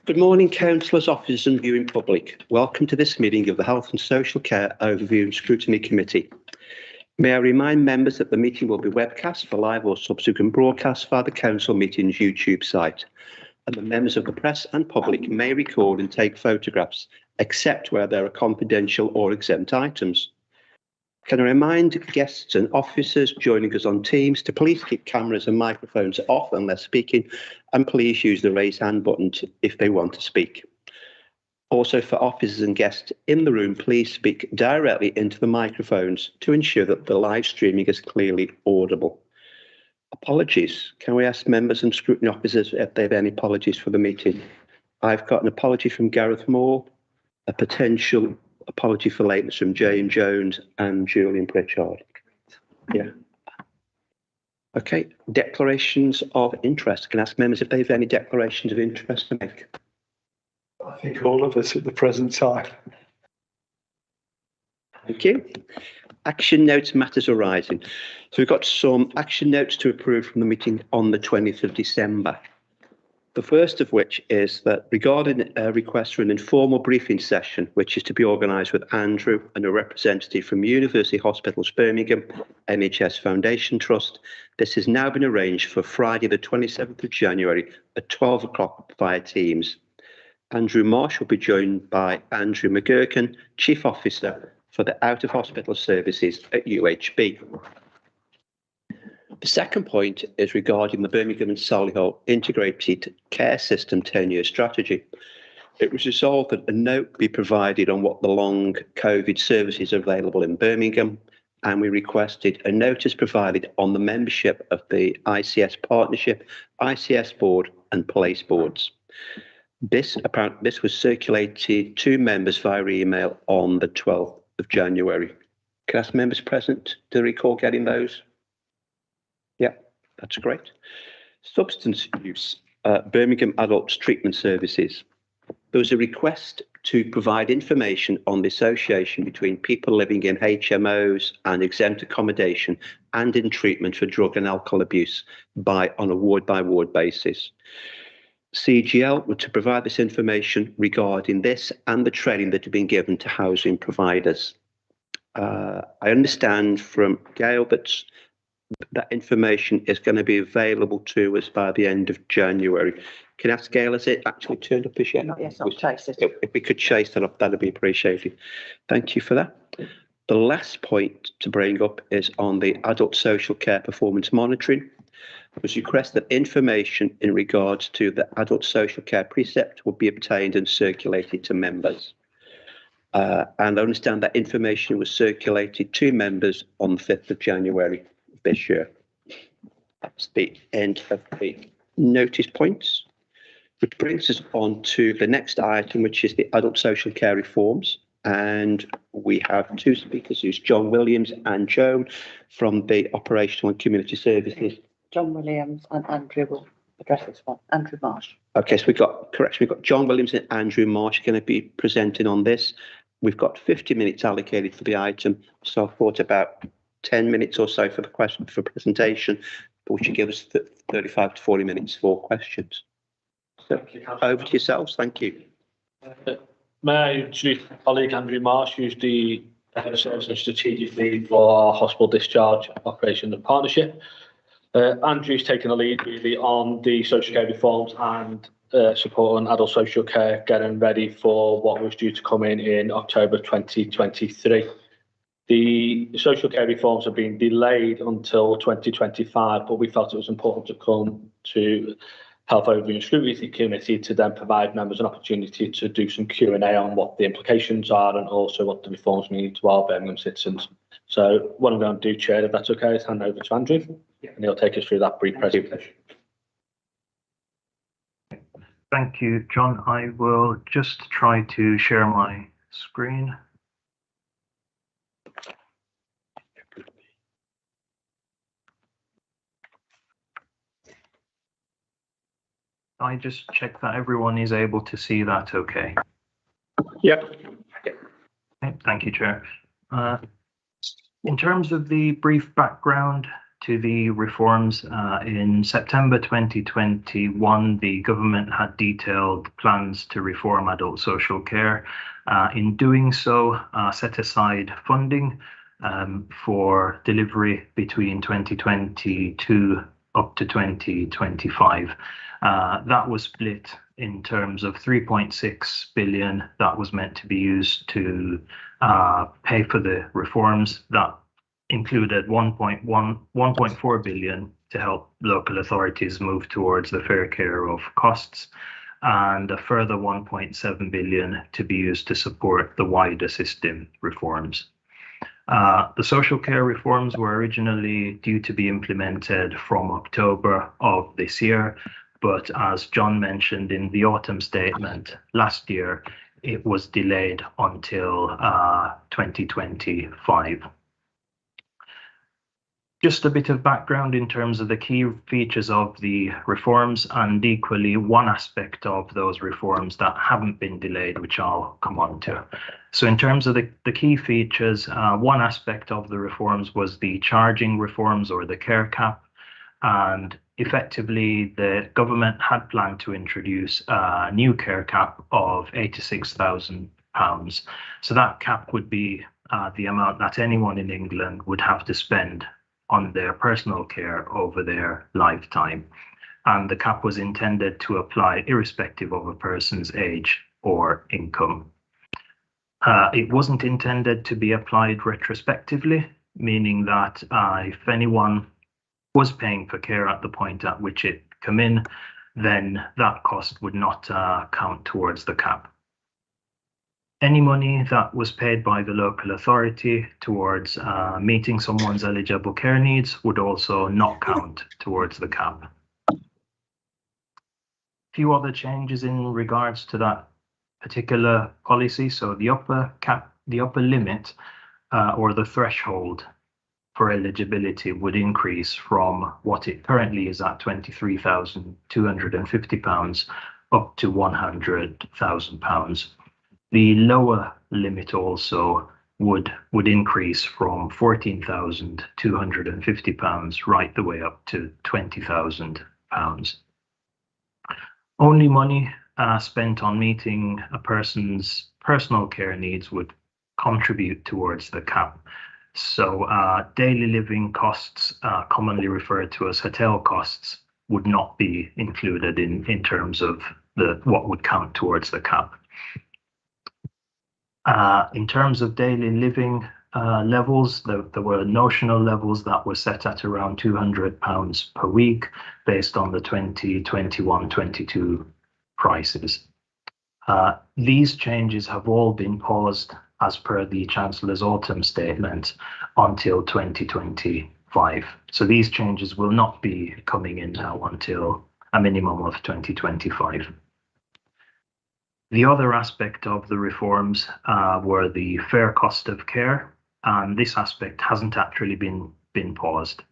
Good morning, councillors, officers and viewing public. Welcome to this meeting of the Health and Social Care Overview and Scrutiny Committee. May I remind members that the meeting will be webcast for live or subsequent broadcast via the Council Meetings YouTube site, and the members of the press and public may record and take photographs, except where there are confidential or exempt items. Can I remind guests and officers joining us on Teams to please keep cameras and microphones off unless speaking, and please use the raise hand button if they want to speak. Also, for officers and guests in the room, please speak directly into the microphones to ensure that the live streaming is clearly audible. Apologies. Can we ask members and scrutiny officers if they have any apologies for the meeting? I've got an apology from Gareth Moore, a potential apology for lateness from Jane Jones and Julian Pritchard. Yeah. Okay. Declarations of interest. Can I ask members if they have any declarations of interest to make? I think all of us at the present time. Thank you. Action notes, matters arising. So we've got some action notes to approve from the meeting on the 20th of December. The first of which is that regarding a request for an informal briefing session, which is to be organised with Andrew and a representative from University Hospitals Birmingham NHS Foundation Trust, this has now been arranged for Friday the 27th of January at 12 o'clock via Teams. Andrew Marsh will be joined by Andrew McGurkin, Chief Officer for the Out-of-Hospital Services at UHB. The second point is regarding the Birmingham and Solihull Integrated Care System 10-year strategy. It was resolved that a note be provided on what the long COVID services are available in Birmingham, and we requested a notice provided on the membership of the ICS Partnership, ICS Board and Place Boards. This was circulated to members via email on the 12th of January. Can I ask members present to recall getting those? Yeah, that's great. Substance use, Birmingham Adults Treatment Services. There was a request to provide information on the association between people living in HMOs and exempt accommodation and in treatment for drug and alcohol abuse on a ward-by-ward basis. CGL were to provide this information regarding this and the training that had been given to housing providers. I understand from Gail that information is going to be available to us by the end of January. Can I ask Gail, has it actually turned up as yet? Yes, I'll chase it. If we could chase that up, that'd be appreciated. Thank you for that. The last point to bring up is on the adult social care performance monitoring. It was requested that information in regards to the adult social care precept would be obtained and circulated to members. And I understand that information was circulated to members on the 5th of January this year. That's the end of the notice points, which brings us on to the next item, which is the adult social care reforms. And we have two speakers, who's John Williams and Joan from the Operational and Community Services. John Williams and Andrew will address this one. Andrew Marsh. Okay, so we've got John Williams and Andrew Marsh going to be presenting on this. We've got 50 minutes allocated for the item, so I thought about 10 minutes or so for the presentation, which should give us 35 to 40 minutes for questions. So over to yourselves. Thank you. May I introduce my colleague Andrew Marsh, who's the Head of Service and Strategic Lead for our Hospital Discharge Operation and Partnership. Andrew's taken the lead really on the social care reforms and support on adult social care, getting ready for what was due to come in October 2023. The social care reforms have been delayed until 2025, but we felt it was important to come to Health Overview and Scrutiny Committee to then provide members an opportunity to do some Q&A on what the implications are and also what the reforms mean to our Birmingham citizens. So what I'm going to do, Chair, if that's okay, is hand over to Andrew, and he'll take us through that brief presentation. Thank you, John. I will just try to share my screen. I just check that everyone is able to see that okay. Yep. Okay, thank you, Chair. In terms of the brief background to the reforms, in September 2021, the government had detailed plans to reform adult social care. In doing so, set aside funding for delivery between 2022 up to 2025. That was split in terms of 3.6 billion that was meant to be used to pay for the reforms. That included 1.4 billion to help local authorities move towards the fair care of costs, and a further 1.7 billion to be used to support the wider system reforms. The social care reforms were originally due to be implemented from October of this year, but as John mentioned in the autumn statement last year, it was delayed until 2025. Just a bit of background in terms of the key features of the reforms, and equally one aspect of those reforms that haven't been delayed, which I'll come on to. So in terms of the key features, one aspect of the reforms was the charging reforms, or the care cap. And effectively, the government had planned to introduce a new care cap of £86,000. So that cap would be the amount that anyone in England would have to spend on their personal care over their lifetime. And the cap was intended to apply irrespective of a person's age or income. It wasn't intended to be applied retrospectively, meaning that if anyone was paying for care at the point at which it came in, then that cost would not count towards the cap. Any money that was paid by the local authority towards meeting someone's eligible care needs would also not count towards the cap. A few other changes in regards to that particular policy. So the upper cap, the upper limit or the threshold for eligibility would increase from what it currently is at £23,250 up to £100,000. The lower limit also would increase from £14,250 right the way up to £20,000. Only money spent on meeting a person's personal care needs would contribute towards the cap. So daily living costs, commonly referred to as hotel costs, would not be included in terms of what would count towards the cap. In terms of daily living levels, there were notional levels that were set at around £200 per week based on the 2021-22 prices. These changes have all been paused as per the Chancellor's autumn statement until 2025. So these changes will not be coming in now until a minimum of 2025. The other aspect of the reforms were the fair cost of care, and this aspect hasn't actually been paused.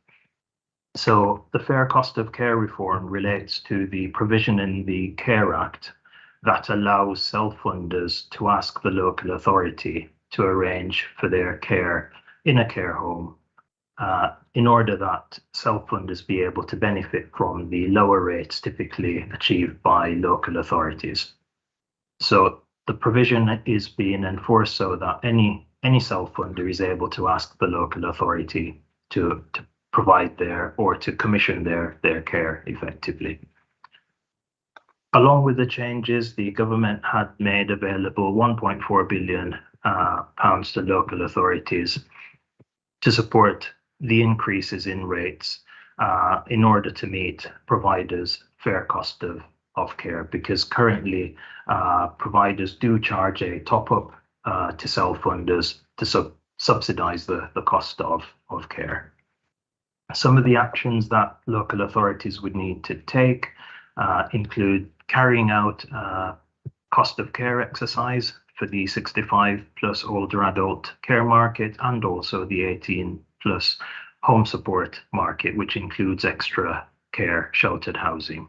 So the fair cost of care reform relates to the provision in the Care Act that allows self-funders to ask the local authority to arrange for their care in a care home in order that self-funders be able to benefit from the lower rates typically achieved by local authorities. So the provision is being enforced so that any self-funder is able to ask the local authority to provide or to commission their care effectively. Along with the changes, the government had made available £1.4 billion to local authorities to support the increases in rates in order to meet providers' fair cost of care, because currently providers do charge a top-up to self-funders to subsidise the cost of care. Some of the actions that local authorities would need to take include carrying out cost of care exercise for the 65 plus older adult care market, and also the 18 plus home support market, which includes extra care sheltered housing,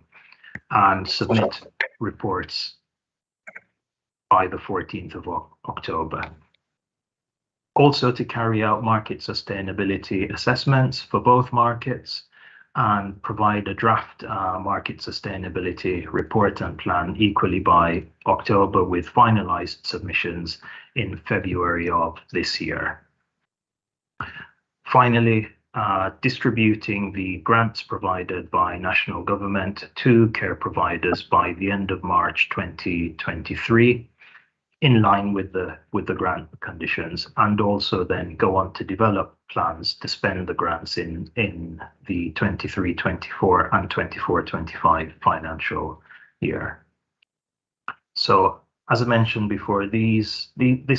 and submit reports by the 14th of October. Also to carry out market sustainability assessments for both markets and provide a draft market sustainability report and plan equally by October, with finalized submissions in February of this year. Finally, distributing the grants provided by national government to care providers by the end of March 2023, in line with the grant conditions, and also then go on to develop plans to spend the grants in the 23-24 and 24-25 financial year. So, as I mentioned before, this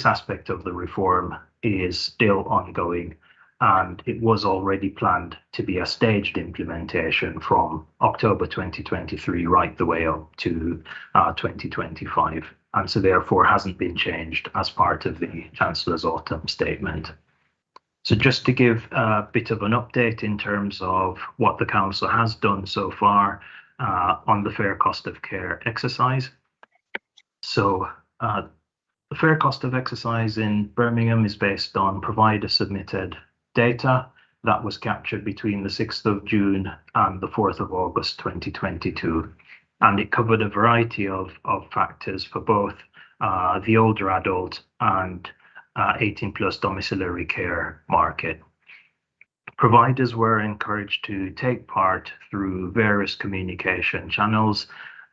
aspect of the reform is still ongoing, and it was already planned to be a staged implementation from October 2023 right the way up to 2025, and so therefore hasn't been changed as part of the Chancellor's autumn statement. So just to give a bit of an update in terms of what the Council has done so far on the fair cost of care exercise. So the fair cost of exercise in Birmingham is based on provider submitted data that was captured between the 6th of June and the 4th of August 2022. And it covered a variety of factors for both the older adult and 18 plus domiciliary care market. Providers were encouraged to take part through various communication channels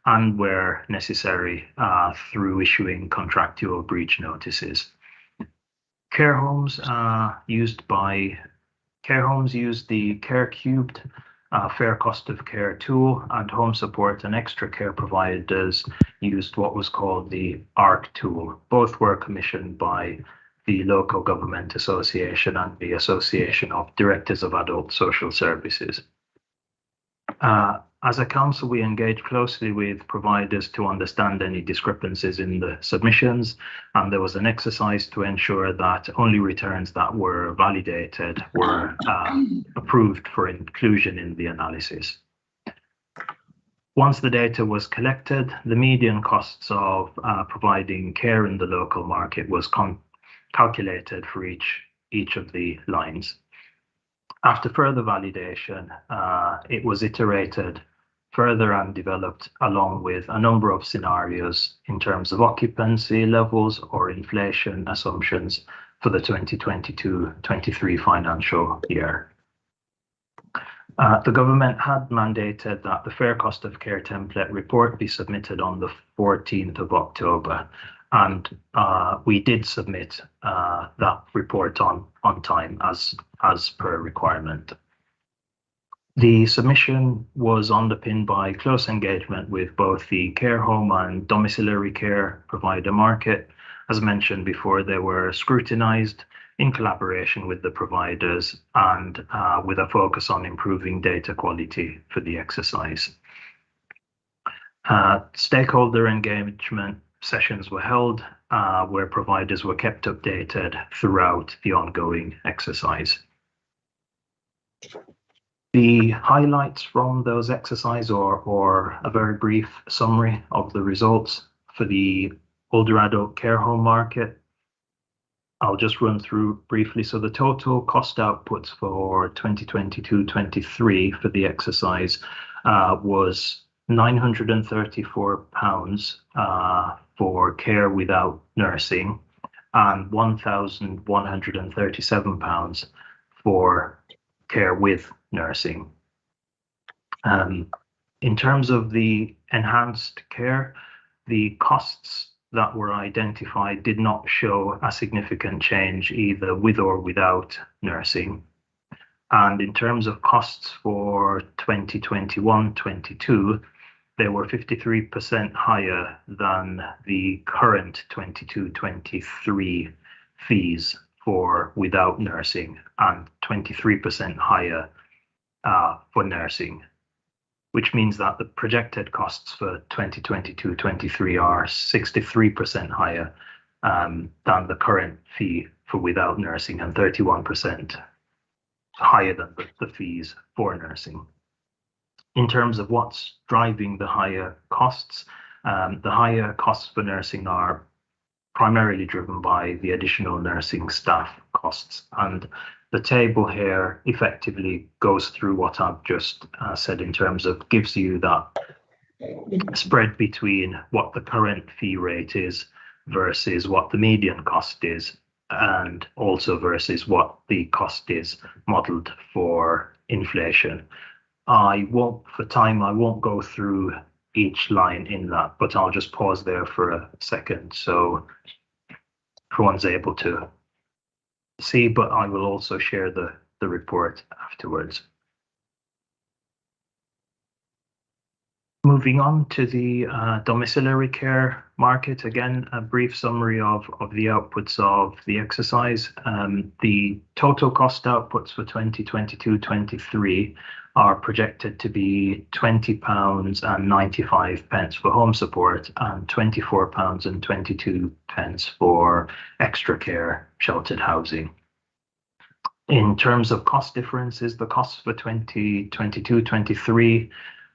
and, where necessary, through issuing contractual breach notices. Care homes used the Care Cubed fair cost of care tool, and home support and extra care providers used what was called the ARC tool. Both were commissioned by the Local Government Association and the Association of Directors of Adult Social Services. As a council, we engage closely with providers to understand any discrepancies in the submissions, and there was an exercise to ensure that only returns that were validated were approved for inclusion in the analysis. Once the data was collected, the median costs of providing care in the local market was calculated for each of the lines. After further validation, it was iterated further and developed along with a number of scenarios in terms of occupancy levels or inflation assumptions for the 2022-23 financial year. The government had mandated that the fair cost of care template report be submitted on the 14th of October, and we did submit that report on time as per requirement. The submission was underpinned by close engagement with both the care home and domiciliary care provider market. As mentioned before, they were scrutinized in collaboration with the providers and with a focus on improving data quality for the exercise. Stakeholder engagement sessions were held where providers were kept updated throughout the ongoing exercise. The highlights from those exercises, or a very brief summary of the results for the older adult care home market, I'll just run through briefly. So the total cost outputs for 2022-23 for the exercise was £934 for care without nursing and £1,137 for care with nursing. In terms of the enhanced care, the costs that were identified did not show a significant change either with or without nursing. And in terms of costs for 2021-22, they were 53% higher than the current 22-23 fees for without nursing and 23% higher for nursing, which means that the projected costs for 2022-23 are 63% higher than the current fee for without nursing and 31% higher than the fees for nursing. In terms of what's driving the higher costs for nursing are primarily driven by the additional nursing staff costs. And the table here effectively goes through what I've just said in terms of gives you that spread between what the current fee rate is versus what the median cost is, and also versus what the cost is modelled for inflation. I won't go through each line in that, but I'll just pause there for a second so everyone's able to see, but I will also share the report afterwards. Moving on to the domiciliary care market, again, a brief summary of the outputs of the exercise. The total cost outputs for 2022-23 are projected to be £20.95 for home support and £24.22 for extra care sheltered housing. In terms of cost differences, the costs for 2022-23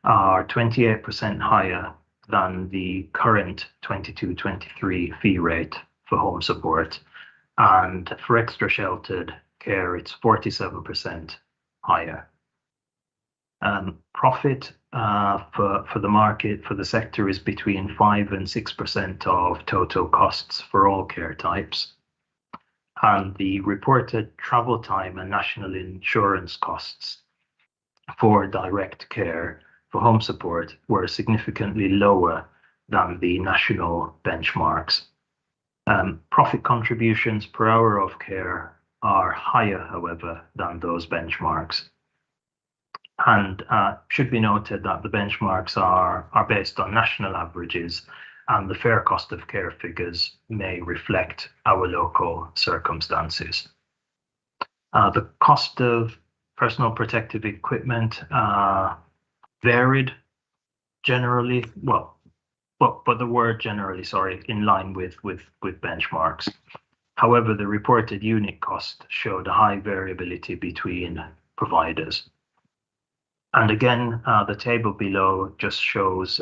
are 28% higher than the current 22-23 fee rate for home support, and for extra sheltered care it's 47% higher. Profit for the market, for the sector, is between 5 and 6% of total costs for all care types, and the reported travel time and national insurance costs for direct care for home support were significantly lower than the national benchmarks. Profit contributions per hour of care are higher, however, than those benchmarks. And should be noted that the benchmarks are based on national averages, and the fair cost of care figures may reflect our local circumstances. The cost of personal protective equipment varied generally, but the word generally, in line with benchmarks. However, the reported unit cost showed a high variability between providers. And again, the table below just shows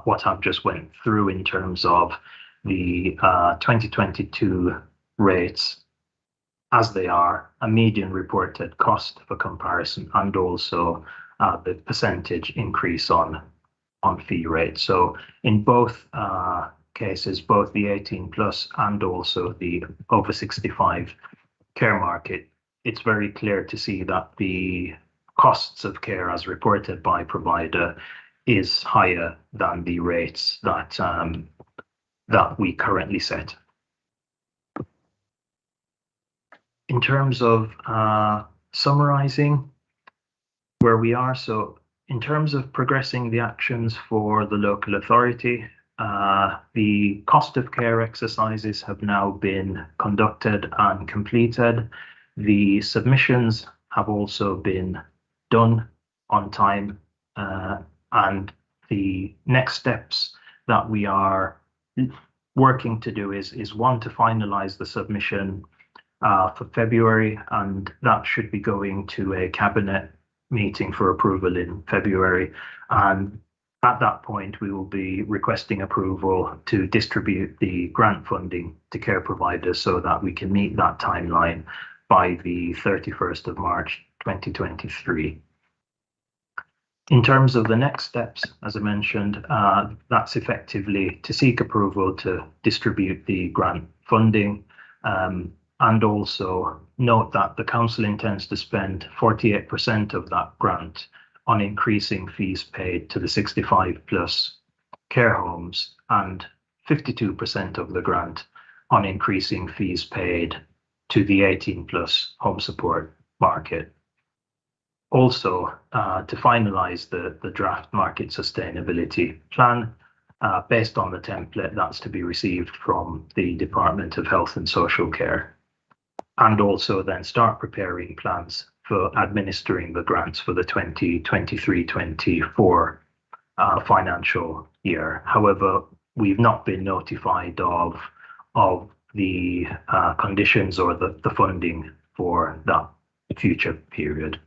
what I've just went through in terms of the 2022 rates as they are, a median reported cost for comparison, and also the percentage increase on fee rate. So in both cases, both the 18 plus and also the over 65 care market, it's very clear to see that the costs of care as reported by provider is higher than the rates that we currently set. In terms of summarizing where we are, so in terms of progressing the actions for the local authority, the cost of care exercises have now been conducted and completed. The submissions have also been done on time, and the next steps that we are working to do is one, to finalize the submission for February, and that should be going to a cabinet meeting for approval in February. And at that point, we will be requesting approval to distribute the grant funding to care providers so that we can meet that timeline by the 31st of March 2023. In terms of the next steps, as I mentioned, that's effectively to seek approval to distribute the grant funding, and also note that the council intends to spend 48% of that grant on increasing fees paid to the 65 plus care homes, and 52% of the grant on increasing fees paid to the 18 plus home support market. Also, to finalise the draft market sustainability plan based on the template that's to be received from the Department of Health and Social Care, and also then start preparing plans for administering the grants for the 2023-24 financial year. However, we've not been notified of the conditions or the funding for that future period.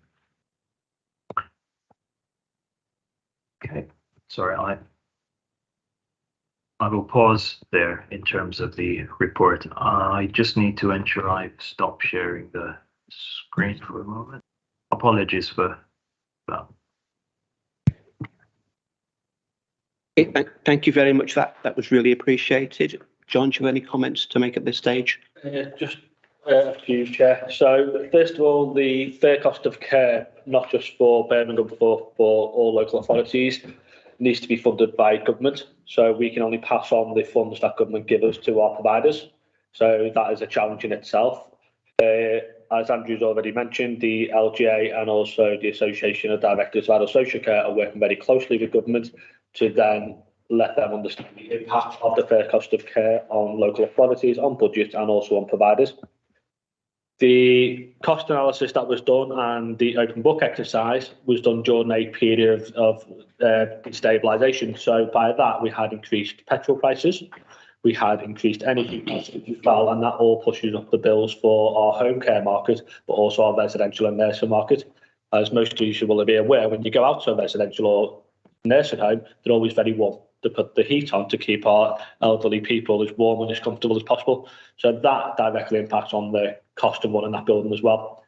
Okay, sorry, I will pause there in terms of the report. I just need to ensure I've stopped sharing the screen for a moment. Apologies for that. Thank you very much. That was really appreciated. John, do you have any comments to make at this stage? Just a few, Chair. So, first of all, the fair cost of care, not just for Birmingham, but for all local authorities, needs to be funded by government. So we can only pass on the funds that government give us to our providers. So that is a challenge in itself. As Andrew's already mentioned, the LGA and also the Association of Directors of Adult Social Care are working very closely with government to then let them understand the impact of the fair cost of care on local authorities, on budgets and also on providers. The cost analysis that was done and the open book exercise was done during a period of stabilisation. So by that, we had increased petrol prices, we had increased energy prices as well, and that all pushes up the bills for our home care market, but also our residential and nursing market. As most of you will be aware, when you go out to a residential or nursing home, they're always very warm. To put the heat on to keep our elderly people as warm and as comfortable as possible. So that directly impacts on the cost of running that building as well.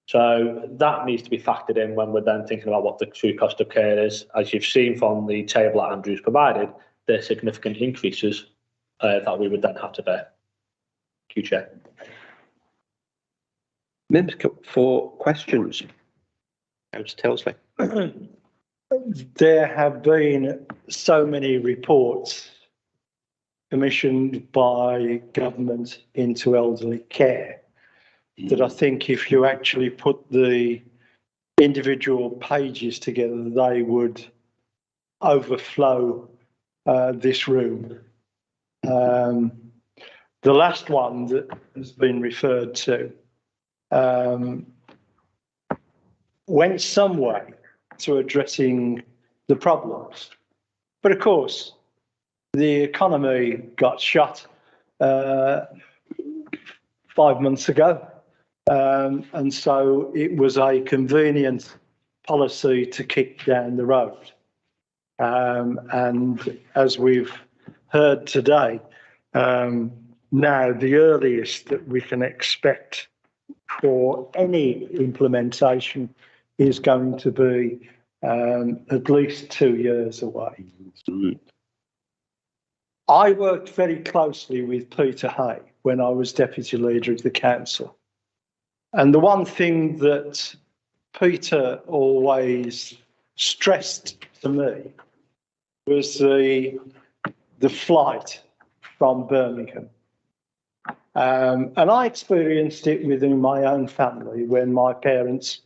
So that needs to be factored in when we're then thinking about what the true cost of care is. As you've seen from the table that Andrew's provided, there's significant increases that we would then have to bear. Thank you, Chair. Members for questions. Councillor Telsley. There have been so many reports commissioned by government into elderly care that I think if you actually put the individual pages together, they would overflow this room. The last one that has been referred to went some way to addressing the problems. But of course, the economy got shut 5 months ago. And so it was a convenient policy to kick down the road. And as we've heard today, now the earliest that we can expect for any implementation is going to be at least 2 years away. I worked very closely with Peter Hay when I was Deputy Leader of the Council. And the one thing that Peter always stressed to me was the flight from Birmingham. And I experienced it within my own family when my parents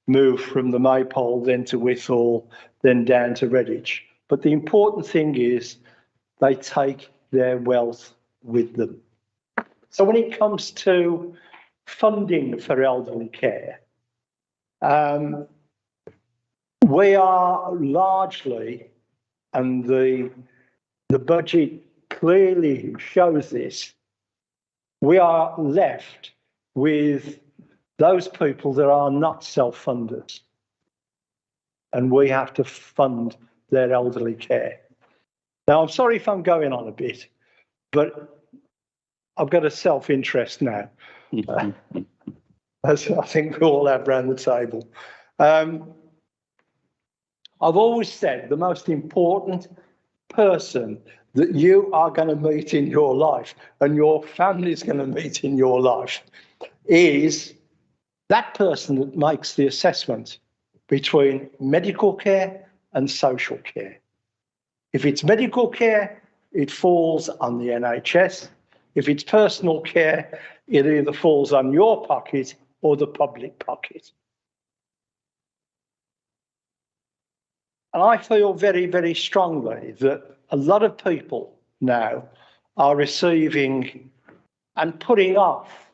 moved from the Maypole, then to Whitthall, then down to Redditch. But the important thing is they take their wealth with them. So when it comes to funding for elderly care, we are largely, and the budget clearly shows this, we are left with those people that are not self-funders, and we have to fund their elderly care. Now, I'm sorry if I'm going on a bit, but I've got a self-interest now, as I think we all have around the table. I've always said the most important person that you are going to meet in your life and your family is going to meet in your life is that person that makes the assessment between medical care and social care. If it's medical care, it falls on the NHS. If it's personal care, it either falls on your pocket or the public pocket. And I feel very, very strongly that a lot of people now are receiving and putting off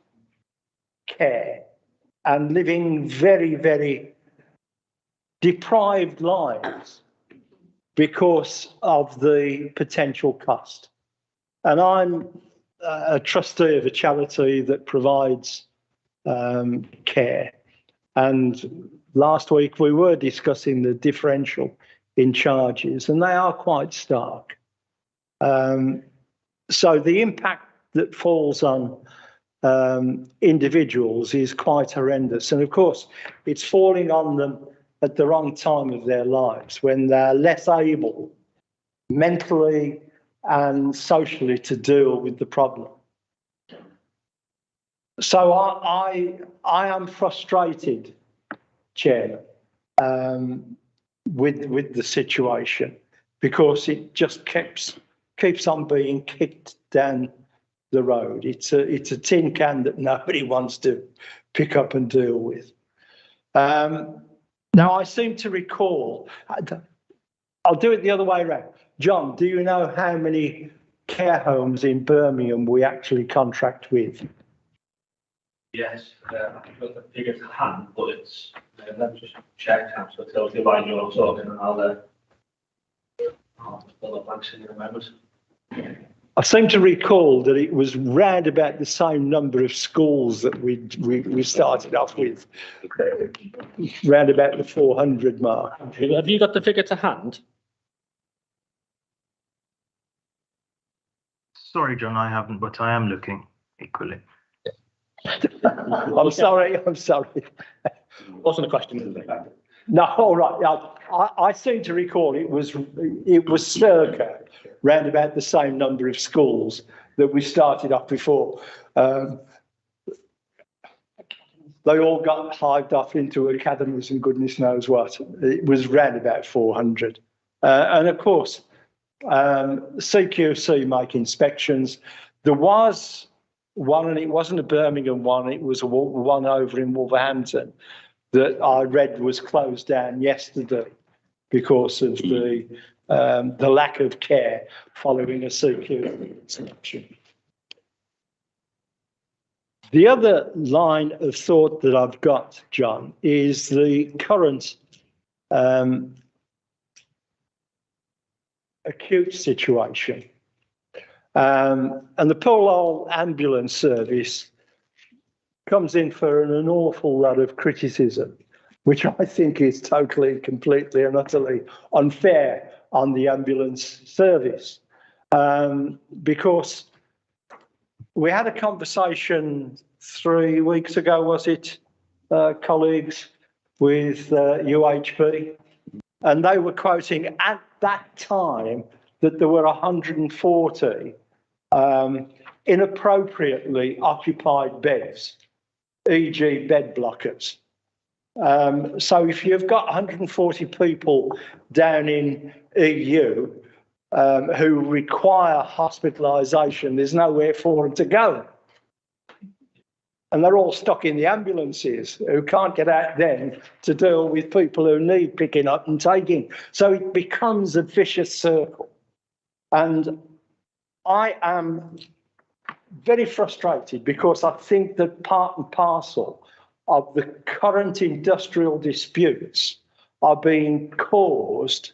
care and living very, very deprived lives because of the potential cost. And I'm a trustee of a charity that provides care. And last week we were discussing the differential in charges, and they are quite stark. So the impact that falls on individuals is quite horrendous. And of course, it's falling on them at the wrong time of their lives when they're less able mentally and socially to deal with the problem. So I am frustrated, Chairman, with the situation, because it just keeps on being kicked down the road. It's a tin can that nobody wants to pick up and deal with. Now, I seem to recall, I'll do it the other way around. John, do you know how many care homes in Birmingham we actually contract with? Yes, I've got the figure to hand, but it's, let me just check now, so it tells you why you're talking, and I'll pull the blanks in a moment. I seem to recall that it was round about the same number of schools that we started off with, round about the 400 mark. Have you got the figure to hand? Sorry, John, I haven't, but I am looking equally. I'm sorry. Wasn't a question. No, all right. I seem to recall it was circa round about the same number of schools that we started off before. They all got hived off into academies and goodness knows what. It was round about 400. And of course, CQC make inspections. There was one, and it wasn't a Birmingham one, it was one over in Wolverhampton that I read was closed down yesterday because of the lack of care following a CQC inspection. The other line of thought that I've got, John, is the current acute situation. And the poor old ambulance service comes in for an awful lot of criticism, which I think is totally, completely and utterly unfair on the ambulance service. Because we had a conversation 3 weeks ago, was it, colleagues, with UHB, and they were quoting at that time that there were 140 inappropriately occupied beds, e.g. bed blockers. So if you've got 140 people down in EU who require hospitalisation, there's nowhere for them to go. And they're all stuck in the ambulances who can't get out then to deal with people who need picking up and taking. So it becomes a vicious circle. And I am very frustrated because I think that part and parcel of the current industrial disputes are being caused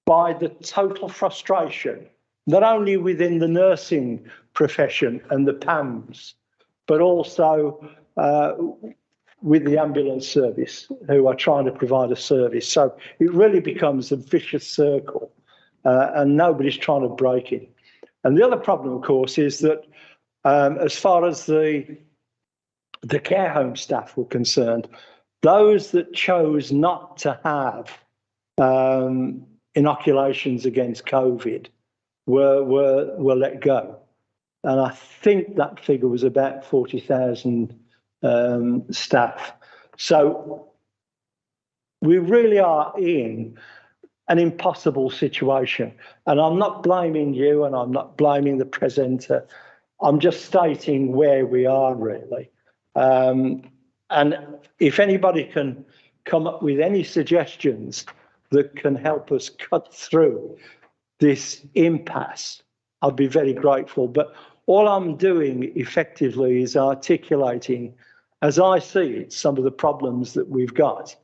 by the total frustration, not only within the nursing profession and the PAMs, but also with the ambulance service who are trying to provide a service. So it really becomes a vicious circle and nobody's trying to break it. And the other problem, of course, is that as far as the care home staff were concerned, those that chose not to have inoculations against COVID were let go. And I think that figure was about 40,000 staff. So we really are in an impossible situation. And I'm not blaming you and I'm not blaming the presenter. I'm just stating where we are really. And if anybody can come up with any suggestions that can help us cut through this impasse, I'd be very grateful. But all I'm doing effectively is articulating, as I see it, some of the problems that we've got.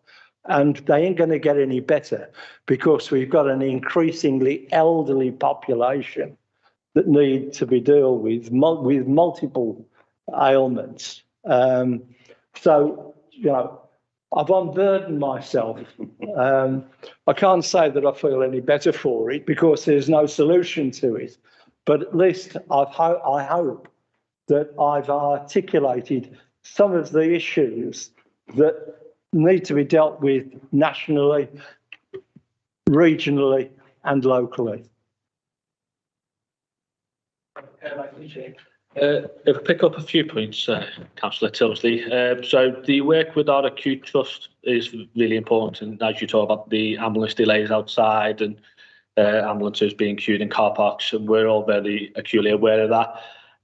And they ain't going to get any better because we've got an increasingly elderly population that need to be dealt with multiple ailments. So, you know, I've unburdened myself. I can't say that I feel any better for it because there's no solution to it, but at least I hope that I've articulated some of the issues that need to be dealt with nationally, regionally and locally. If I pick up a few points, Councillor Tilsley. So the work with our acute trust is really important, and as you talk about the ambulance delays outside and ambulances being queued in car parks, and we're all very acutely aware of that.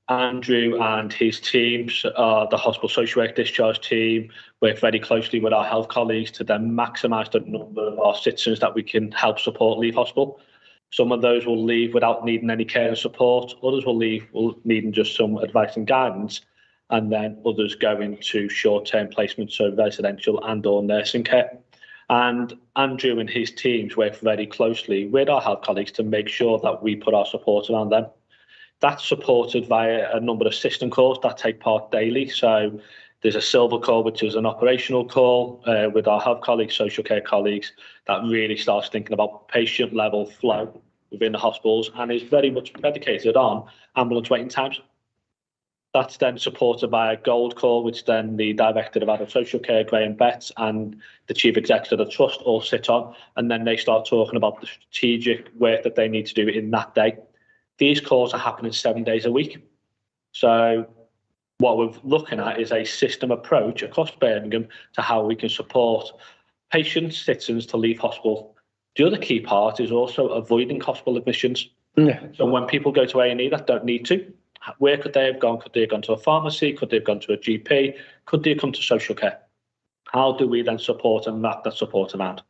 Andrew and his teams, the hospital social work discharge team, work very closely with our health colleagues to then maximise the number of our citizens that we can help support leave hospital. Some of those will leave without needing any care and support. Others will leave needing just some advice and guidance. And then others go into short-term placements, so residential and or nursing care. And Andrew and his teams work very closely with our health colleagues to make sure that we put our support around them. That's supported via a number of system calls that take part daily. So there's a silver call, which is an operational call with our health colleagues, social care colleagues, that really starts thinking about patient level flow within the hospitals and is very much predicated on ambulance waiting times. That's then supported by a gold call, which then the Director of Adult Social Care, Graham Betts, and the Chief Executive of the Trust all sit on, and then they start talking about the strategic work that they need to do in that day. These calls are happening 7 days a week. So what we're looking at is a system approach across Birmingham to how we can support patients, citizens to leave hospital. The other key part is also avoiding hospital admissions. Yeah. So when people go to A&E that don't need to, where could they have gone? Could they have gone to a pharmacy? Could they have gone to a GP? Could they have come to social care? How do we then support and map that support around?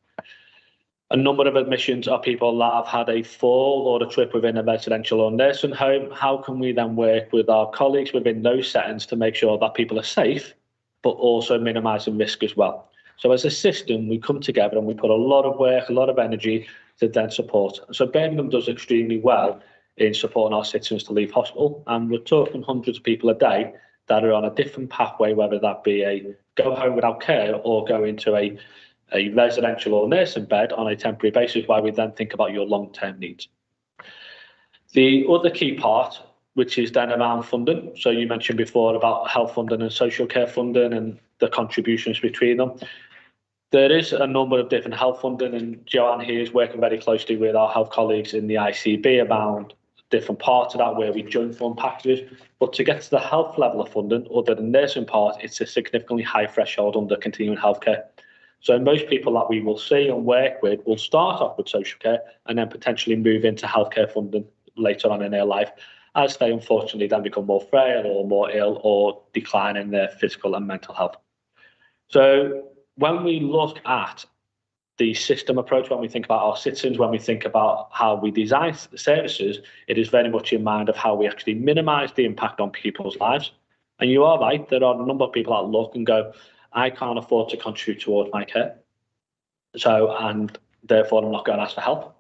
A number of admissions are people that have had a fall or a trip within a residential or nursing home. How can we then work with our colleagues within those settings to make sure that people are safe, but also minimising risk as well? So as a system, we come together and we put a lot of work, a lot of energy to then support. So Birmingham does extremely well in supporting our citizens to leave hospital. And we're talking hundreds of people a day that are on a different pathway, whether that be a go home without care or go into a residential or nursing bed on a temporary basis, while we then think about your long-term needs. The other key part, which is then around funding. So you mentioned before about health funding and social care funding and the contributions between them. There is a number of different health funding, and Joanne here is working very closely with our health colleagues in the ICB around different parts of that where we joint fund packages. But to get to the health level of funding, other than nursing part, it's a significantly high threshold under continuing healthcare. So most people that we will see and work with will start off with social care and then potentially move into healthcare funding later on in their life, as they unfortunately then become more frail or more ill or decline in their physical and mental health. So when we look at the system approach, when we think about our citizens, when we think about how we design services, it is very much in mind of how we actually minimise the impact on people's lives. And you are right, there are a number of people that look and go, I can't afford to contribute towards my care, and therefore I'm not going to ask for help.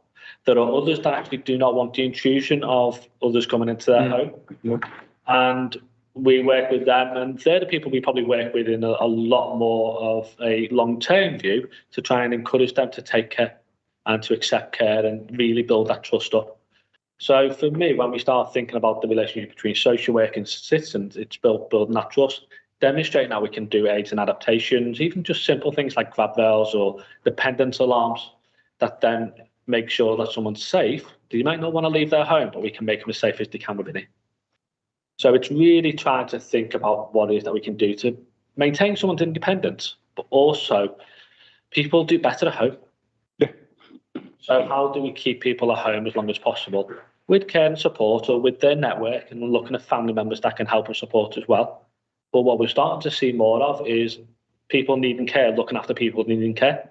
There are others that actually do not want the intrusion of others coming into their home, and we work with them, and they're the people we probably work with in a lot more of a long-term view to try and encourage them to take care and to accept care and really build that trust up. So for me, when we start thinking about the relationship between social work and citizens, it's building that trust, demonstrating how we can do aids and adaptations, even just simple things like grab rails or dependence alarms that then make sure that someone's safe. They might not want to leave their home, but we can make them as safe as they can within it. So it's really trying to think about what it is that we can do to maintain someone's independence, but also people do better at home. Yeah. So how do we keep people at home as long as possible with care and support, or with their network and looking at family members that can help and support as well? But what we're starting to see more of is people needing care, looking after people needing care.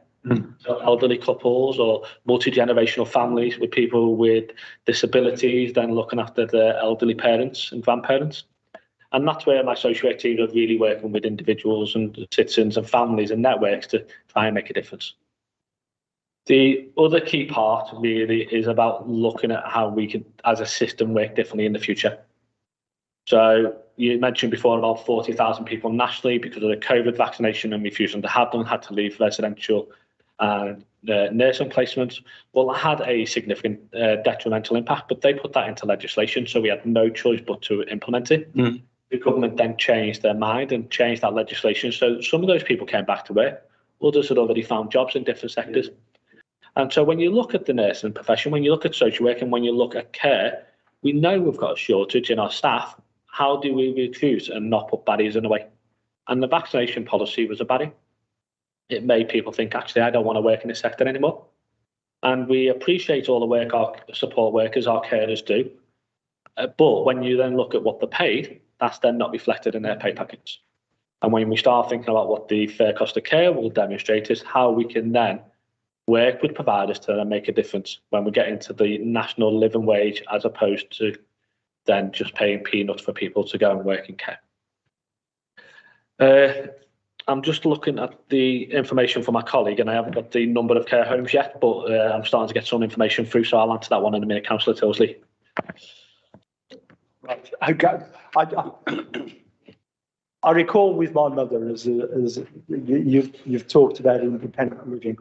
So elderly couples or multi-generational families with people with disabilities, then looking after their elderly parents and grandparents. And that's where my social work teams are really working with individuals and citizens and families and networks to try and make a difference. The other key part really is about looking at how we can, as a system, work differently in the future. So you mentioned before about 40,000 people nationally because of the COVID vaccination and refusing to have them had to leave residential and nursing placements. Well, it had a significant detrimental impact, but they put that into legislation, so we had no choice but to implement it. The government then changed their mind and changed that legislation. So some of those people came back to work. Others had already found jobs in different sectors. And so when you look at the nursing profession, when you look at social work and when you look at care, we know we've got a shortage in our staff. How do we recruit and not put barriers in the way? And the vaccination policy was a barrier. It made people think, actually, I don't want to work in this sector anymore. And we appreciate all the work our support workers, our carers do. But when you then look at what they're paid, that's then not reflected in their pay packets. And when we start thinking about what the fair cost of care will demonstrate is how we can then work with providers to then make a difference when we get into the national living wage, as opposed to then just paying peanuts for people to go and work in care. I'm just looking at the information from my colleague, and I haven't got the number of care homes yet, but I'm starting to get some information through, so I'll answer that one in a minute, Councillor Tilsley. Right. Okay. I recall with my mother, as you've talked about independent living.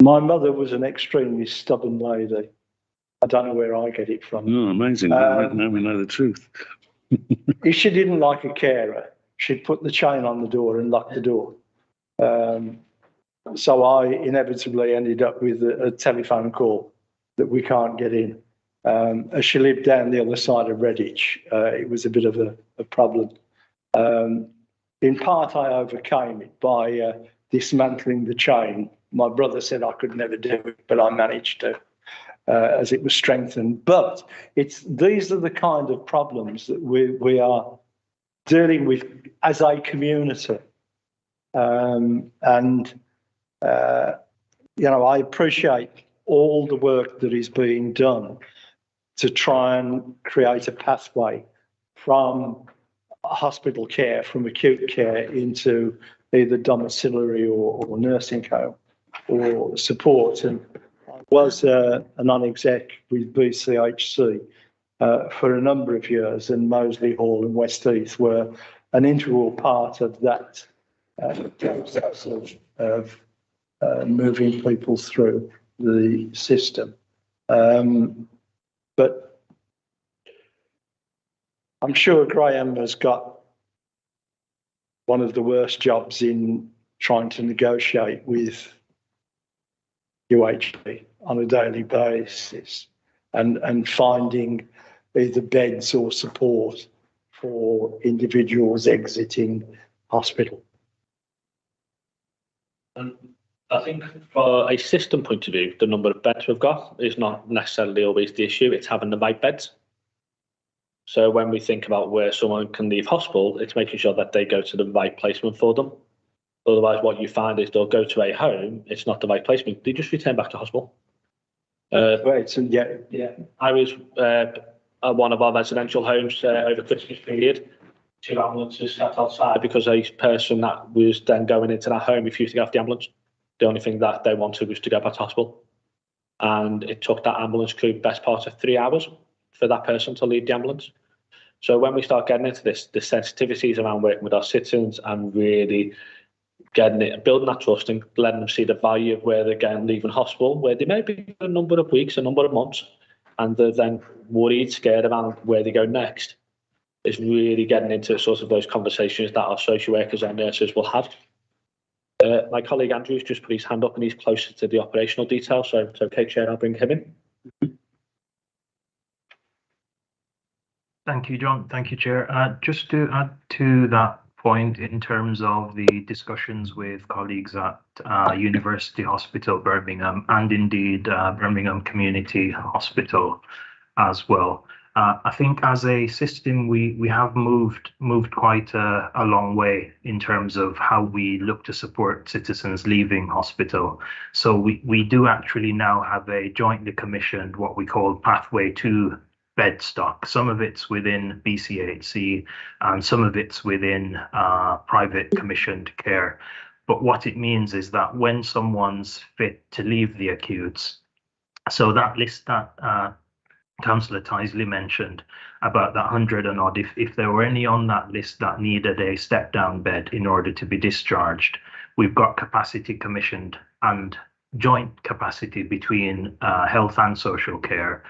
My mother was an extremely stubborn lady. I don't know where I get it from. Oh, amazing. Now we know the truth. If she didn't like a carer, she'd put the chain on the door and lock the door. So I inevitably ended up with a telephone call that we can't get in. As she lived down the other side of Redditch, it was a bit of a problem. In part, I overcame it by dismantling the chain. My brother said I could never do it, but I managed to, as it was strengthened. But these are the kind of problems that we are dealing with as a community. I appreciate all the work that is being done to try and create a pathway from hospital care, from acute care, into either domiciliary or nursing home or support. And I was a non-exec with BCHC for a number of years, and Moseley Hall and Westheath were an integral part of that process of moving people through the system. But I'm sure Graham has got one of the worst jobs in trying to negotiate with UHB on a daily basis and finding either beds or support for individuals exiting hospital. And I think for a system point of view, the number of beds we've got is not necessarily always the issue. It's having the right beds. So when we think about where someone can leave hospital, it's making sure that they go to the right placement for them. Otherwise, what you find is they'll go to a home, it's not the right placement. They just return back to hospital. Right, so yeah. I was at one of our residential homes over Christmas period. 2 ambulances sat outside because a person that was then going into that home refused to get off the ambulance. The only thing that they wanted was to go back to hospital. And it took that ambulance crew best part of 3 hours for that person to leave the ambulance. So when we start getting into this, the sensitivities around working with our citizens and really getting it, building that trust and letting them see the value of where they're going, leaving hospital, where they may be a number of weeks, a number of months, and they're then worried, scared about where they go next, is really getting into sort of those conversations that our social workers and nurses will have. My colleague Andrew's just put his hand up and he's closer to the operational details, so it's okay, Chair, I'll bring him in. Thank you, John. Thank you, Chair. Just to add to that point in terms of the discussions with colleagues at University Hospital Birmingham and indeed Birmingham Community Hospital as well. I think as a system, we have moved quite a long way in terms of how we look to support citizens leaving hospital. So we do actually now have a jointly commissioned, what we call Pathway to bed stock. Some of it's within BCHC and some of it's within private commissioned care. But what it means is that when someone's fit to leave the acutes, so that list that Councillor Tysley mentioned about that 100 and odd, if there were any on that list that needed a step down bed in order to be discharged, we've got capacity commissioned and joint capacity between health and social care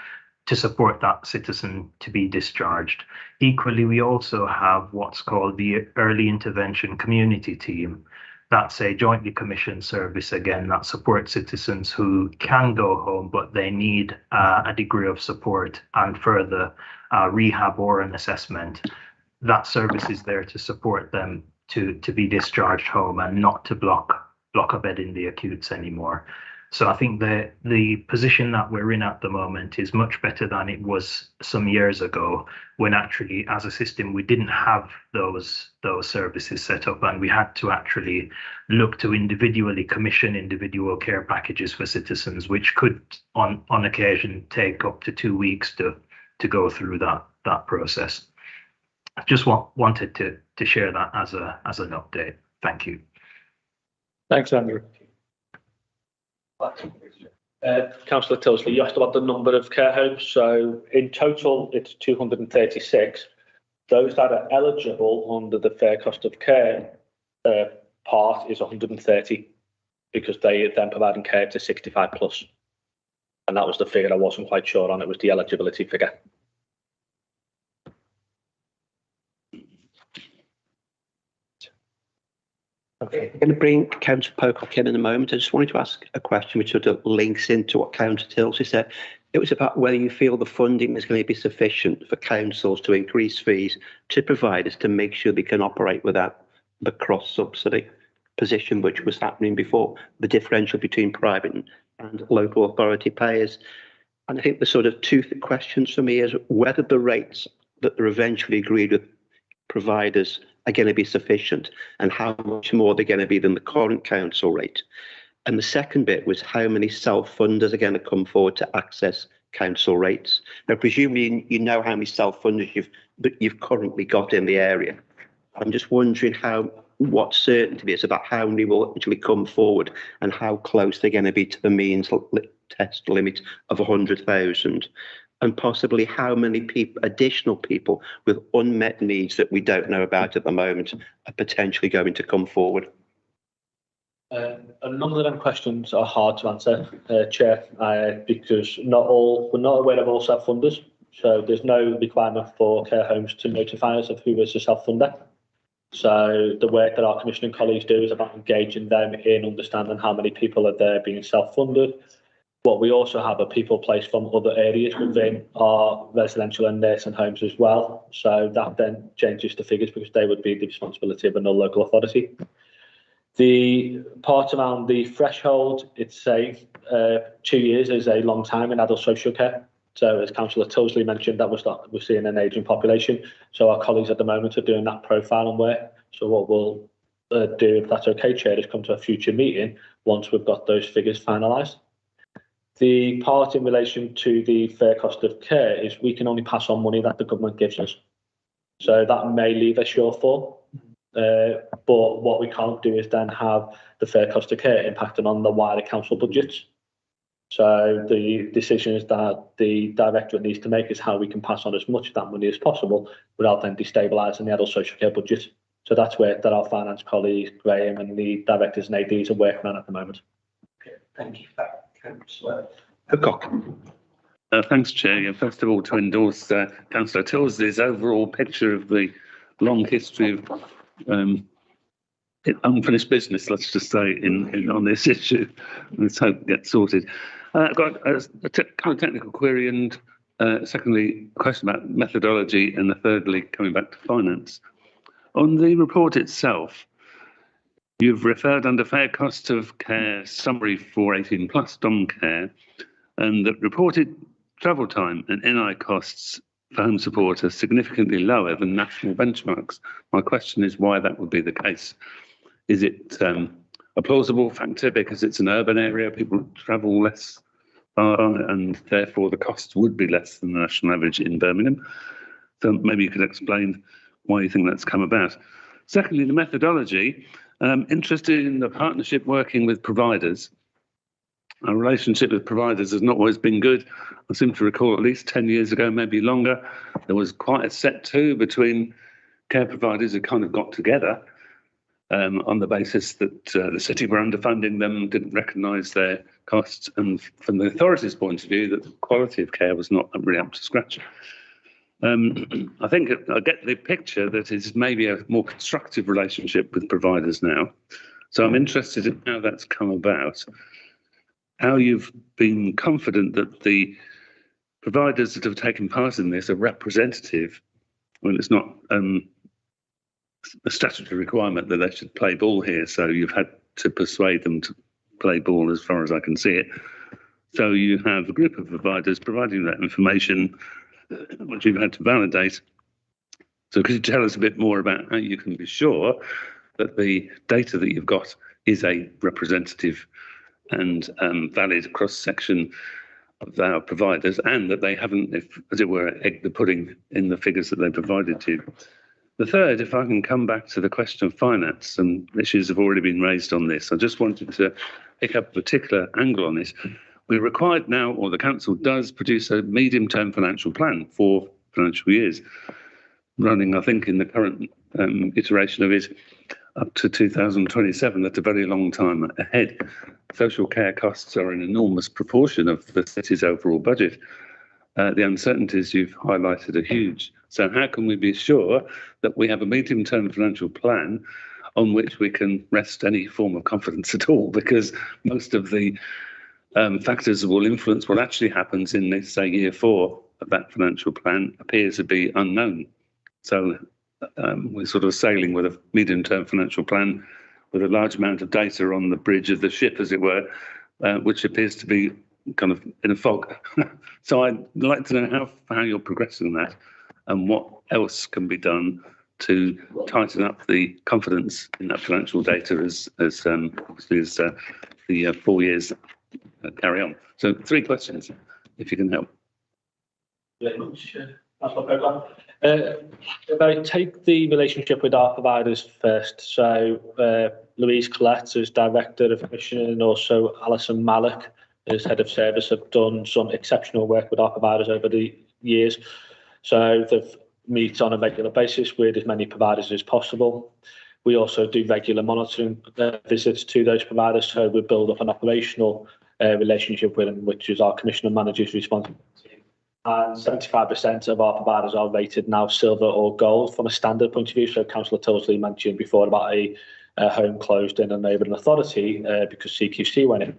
to support that citizen to be discharged. Equally, we also have what's called the Early Intervention Community Team. That's a jointly commissioned service, again, that supports citizens who can go home, but they need a degree of support and further rehab or an assessment. That service is there to support them to be discharged home and not to block a bed in the acutes anymore. So I think the position that we're in at the moment is much better than it was some years ago, when actually as a system we didn't have those services set up, and we had to actually look to individually commission individual care packages for citizens, which could on occasion take up to 2 weeks to go through that process. I just wanted to share that as an update. Thank you. Thanks, Andrew. Councillor Tilsley, you asked about the number of care homes. So in total, it's 236. Those that are eligible under the fair cost of care part is 130, because they are then providing care to 65 plus. And that was the figure I wasn't quite sure on. It was the eligibility figure. Okay, I'm going to bring Councillor Pocock in a moment. I just wanted to ask a question which sort of links into what Councillor Tilsley said. It was about whether you feel the funding is going to be sufficient for councils to increase fees to providers to make sure they can operate without the cross-subsidy position, which was happening before, the differential between private and local authority payers. And I think the sort of two questions for me is whether the rates that are eventually agreed with providers are going to be sufficient, and how much more they're going to be than the current council rate. And the second bit was how many self-funders are going to come forward to access council rates. Now, presumably you know how many self-funders you've currently got in the area. I'm just wondering what certainty is about how many will actually come forward and how close they're going to be to the means test limit of 100,000. And possibly how many additional people with unmet needs that we don't know about at the moment are potentially going to come forward. A number of them questions are hard to answer, Chair, because we're not aware of all self-funders. So there's no requirement for care homes to notify us of who is a self-funder. So the work that our commissioning colleagues do is about engaging them in understanding how many people are there being self-funded. What we also have are people placed from other areas within our residential and nursing homes as well. So that then changes the figures, because they would be the responsibility of another local authority. The part around the threshold, it's 2 years is a long time in adult social care. So as Councillor Tilsley mentioned, we're seeing an ageing population. So our colleagues at the moment are doing that profile and work. So what we'll do, if that's okay, Chair, is come to a future meeting once we've got those figures finalised. The part in relation to the fair cost of care is we can only pass on money that the government gives us. So that may leave a shortfall, but what we can't do is then have the fair cost of care impacting on the wider council budgets. So the decisions that the directorate needs to make is how we can pass on as much of that money as possible without then destabilising the adult social care budget. So that's where that our finance colleagues, Graham, and the directors and ADs are working on at the moment. Okay, thank you. Councillor Pocock. Thanks, Chair. Yeah, first of all, to endorse Councillor Tilsley's overall picture of the long history of unfinished business, let's just say, on this issue. Let's hope it gets sorted. I've got a kind of technical query, and secondly, a question about methodology, and thirdly, coming back to finance. On the report itself, you've referred under fair cost of care summary for 18 plus dom care, and that reported travel time and NI costs for home support are significantly lower than national benchmarks. My question is why that would be the case. Is it a plausible factor because it's an urban area, people travel less far, and therefore the costs would be less than the national average in Birmingham? So maybe you could explain why you think that's come about. Secondly, the methodology. Interested in the partnership working with providers. Our relationship with providers has not always been good. I seem to recall at least 10 years ago, maybe longer, there was quite a set to between care providers who kind of got together on the basis that the city were underfunding them, didn't recognise their costs, and from the authorities' point of view, that the quality of care was not really up to scratch. I think I get the picture that it's maybe a more constructive relationship with providers now. So I'm interested in how that's come about, how you've been confident that the providers that have taken part in this are representative. Well, it's not a statutory requirement that they should play ball here, so you've had to persuade them to play ball as far as I can see it. So you have a group of providers providing that information, which you've had to validate. So could you tell us a bit more about how you can be sure that the data that you've got is a representative and valid cross-section of our providers, and that they haven't, as it were, egged the pudding in the figures that they provided to you? The third, if I can come back to the question of finance, and issues have already been raised on this, I just wanted to pick up a particular angle on it. We're required now, or the council does, produce a medium-term financial plan for financial years, running, I think, in the current iteration of it, up to 2027. That's a very long time ahead. Social care costs are an enormous proportion of the city's overall budget. The uncertainties you've highlighted are huge. So how can we be sure that we have a medium-term financial plan on which we can rest any form of confidence at all? Because most of the factors that will influence what actually happens in, let's say, year 4 of that financial plan appears to be unknown. So we're sort of sailing with a medium-term financial plan with a large amount of data on the bridge of the ship, as it were, which appears to be kind of in a fog. So I'd like to know how you're progressing that and what else can be done to tighten up the confidence in that financial data as obviously as the 4 years carry on. So 3 questions, if you can help. Very much. If I take the relationship with our providers first, so Louise Collette as Director of Commissioning and also Alison Mallock as Head of Service have done some exceptional work with our providers over the years. So they've meet on a regular basis with as many providers as possible. We also do regular monitoring visits to those providers, so we build up an operational relationship with them, which is our Commissioner Manager's responsibility. And 75% of our providers are rated now silver or gold from a standard point of view. So Councillor Tilsley mentioned before about a home closed in a neighbouring authority because CQC went in.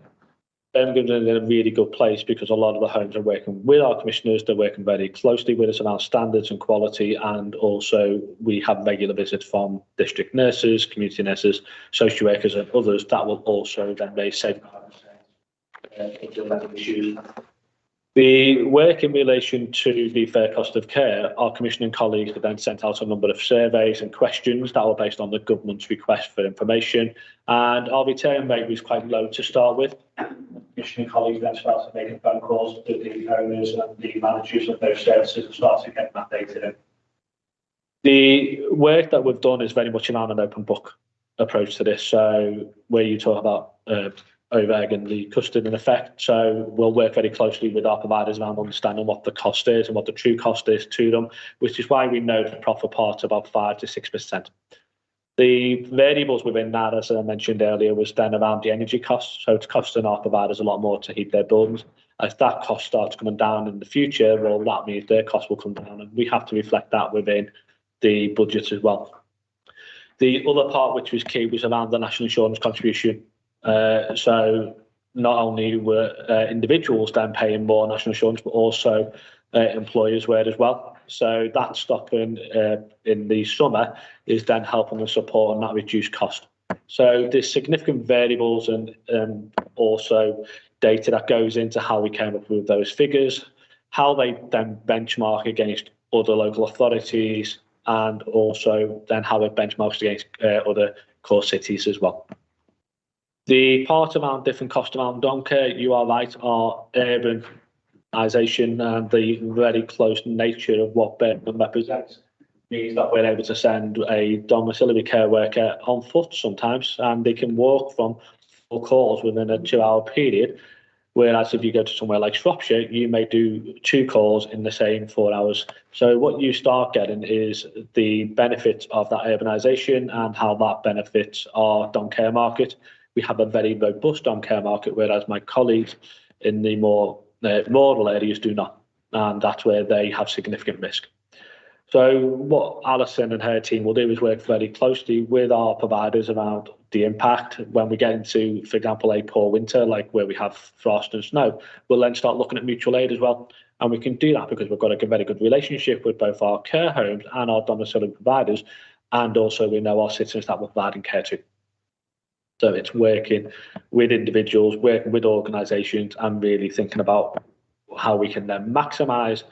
Birmingham is in a really good place because a lot of the homes are working with our commissioners. They're working very closely with us around standards and quality, and also we have regular visits from district nurses, community nurses, social workers and others that will also then raise safeguarding issues. The work in relation to the fair cost of care, our commissioning colleagues have then sent out a number of surveys and questions that were based on the government's request for information, and our return rate was quite low to start with. Commissioning colleagues then started making phone calls to the owners and the managers of those services and started getting that data in. The work that we've done is very much around an open book approach to this, so where you talk about OVEG and the custody in effect. So we'll work very closely with our providers around understanding what the cost is and what the true cost is to them, which is why we know the profit part about 5 to 6%. The variables within that, as I mentioned earlier, was then around the energy costs. So it's costing our providers a lot more to heat their buildings. As that cost starts coming down in the future, well, that means their costs will come down, and we have to reflect that within the budget as well. The other part, which was key, was around the national insurance contribution. So not only were individuals then paying more national insurance, but also employers were as well. So that stopping in the summer is then helping us support on that reduced cost. So there's significant variables and also data that goes into how we came up with those figures, how they then benchmark against other local authorities, and also then how it benchmarks against other core cities as well. The part around different costs around Donker, you are right, our urbanisation and the very close nature of what Birmingham represents means that we're able to send a domiciliary care worker on foot sometimes, and they can walk from 4 calls within a 2-hour period. Whereas if you go to somewhere like Shropshire, you may do 2 calls in the same 4 hours. So what you start getting is the benefit of that urbanisation and how that benefits our dom care market. We have a very robust dom care market, whereas my colleagues in the more rural areas do not. And that's where they have significant risk. So what Alison and her team will do is work very closely with our providers around the impact. When we get into, for example, a poor winter, like where we have frost and snow, we'll then start looking at mutual aid as well. And we can do that because we've got a very good relationship with both our care homes and our domiciliary providers. And also we know our citizens that we're providing care to. So it's working with individuals, working with organisations, and really thinking about how we can then maximise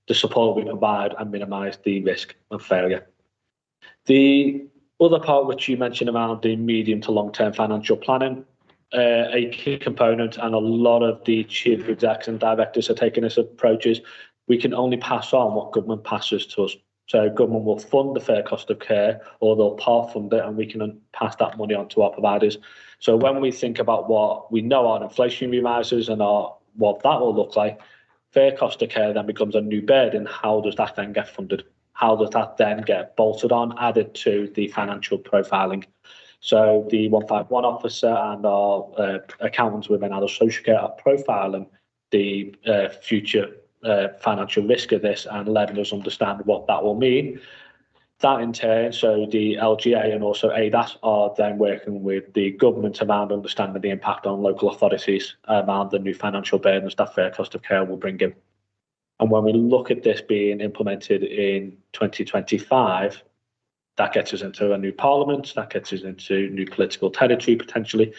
the support we provide and minimise the risk of failure. The other part which you mentioned around the medium to long-term financial planning, a key component, and a lot of the chief execs and directors are taking this approach, is we can only pass on what government passes to us. So government will fund the fair cost of care, or they'll part fund it, and we can pass that money on to our providers. So when we think about what we know our inflationary rises and what that will look like, fair cost of care then becomes a new burden. How does that then get funded? How does that then get bolted on, added to the financial profiling? So the 151 officer and our accountants within our social care are profiling the future financial risk of this and letting us understand what that will mean. That in turn, so the LGA and also ADAS are then working with the government around understanding the impact on local authorities around the new financial burdens that fair cost of care will bring in. And when we look at this being implemented in 2025, that gets us into a new parliament, that gets us into new political territory potentially.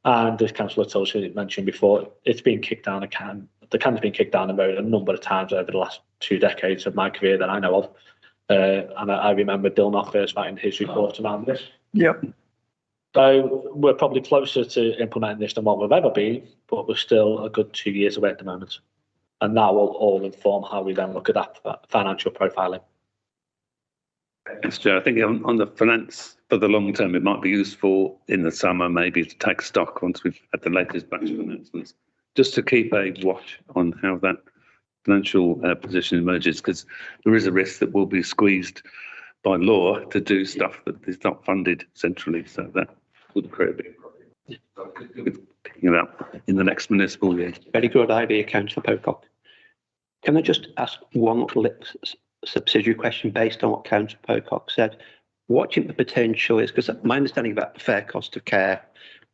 And as Councillor Tulsi mentioned before, it's been kicked down the can's been kicked down the road a number of times over the last 2 decades of my career that I know of. And I remember Dilnoff first writing his report around this. Yep. So we're probably closer to implementing this than what we've ever been, but we're still a good 2 years away at the moment. And that will all inform how we then look at that financial profiling. Thanks, Joe. I think on the finance for the long term, it might be useful in the summer maybe to take stock once we've had the latest batch of announcements, just to keep a watch on how that financial position emerges, because there is a risk that we'll be squeezed by law to do stuff that is not funded centrally. So that would create a big problem. With picking it up in the next municipal year. Very good idea, Councillor Pocock. Can I just ask one subsidiary question based on what Councillor Pocock said? What do you think the potential is? Because my understanding about the fair cost of care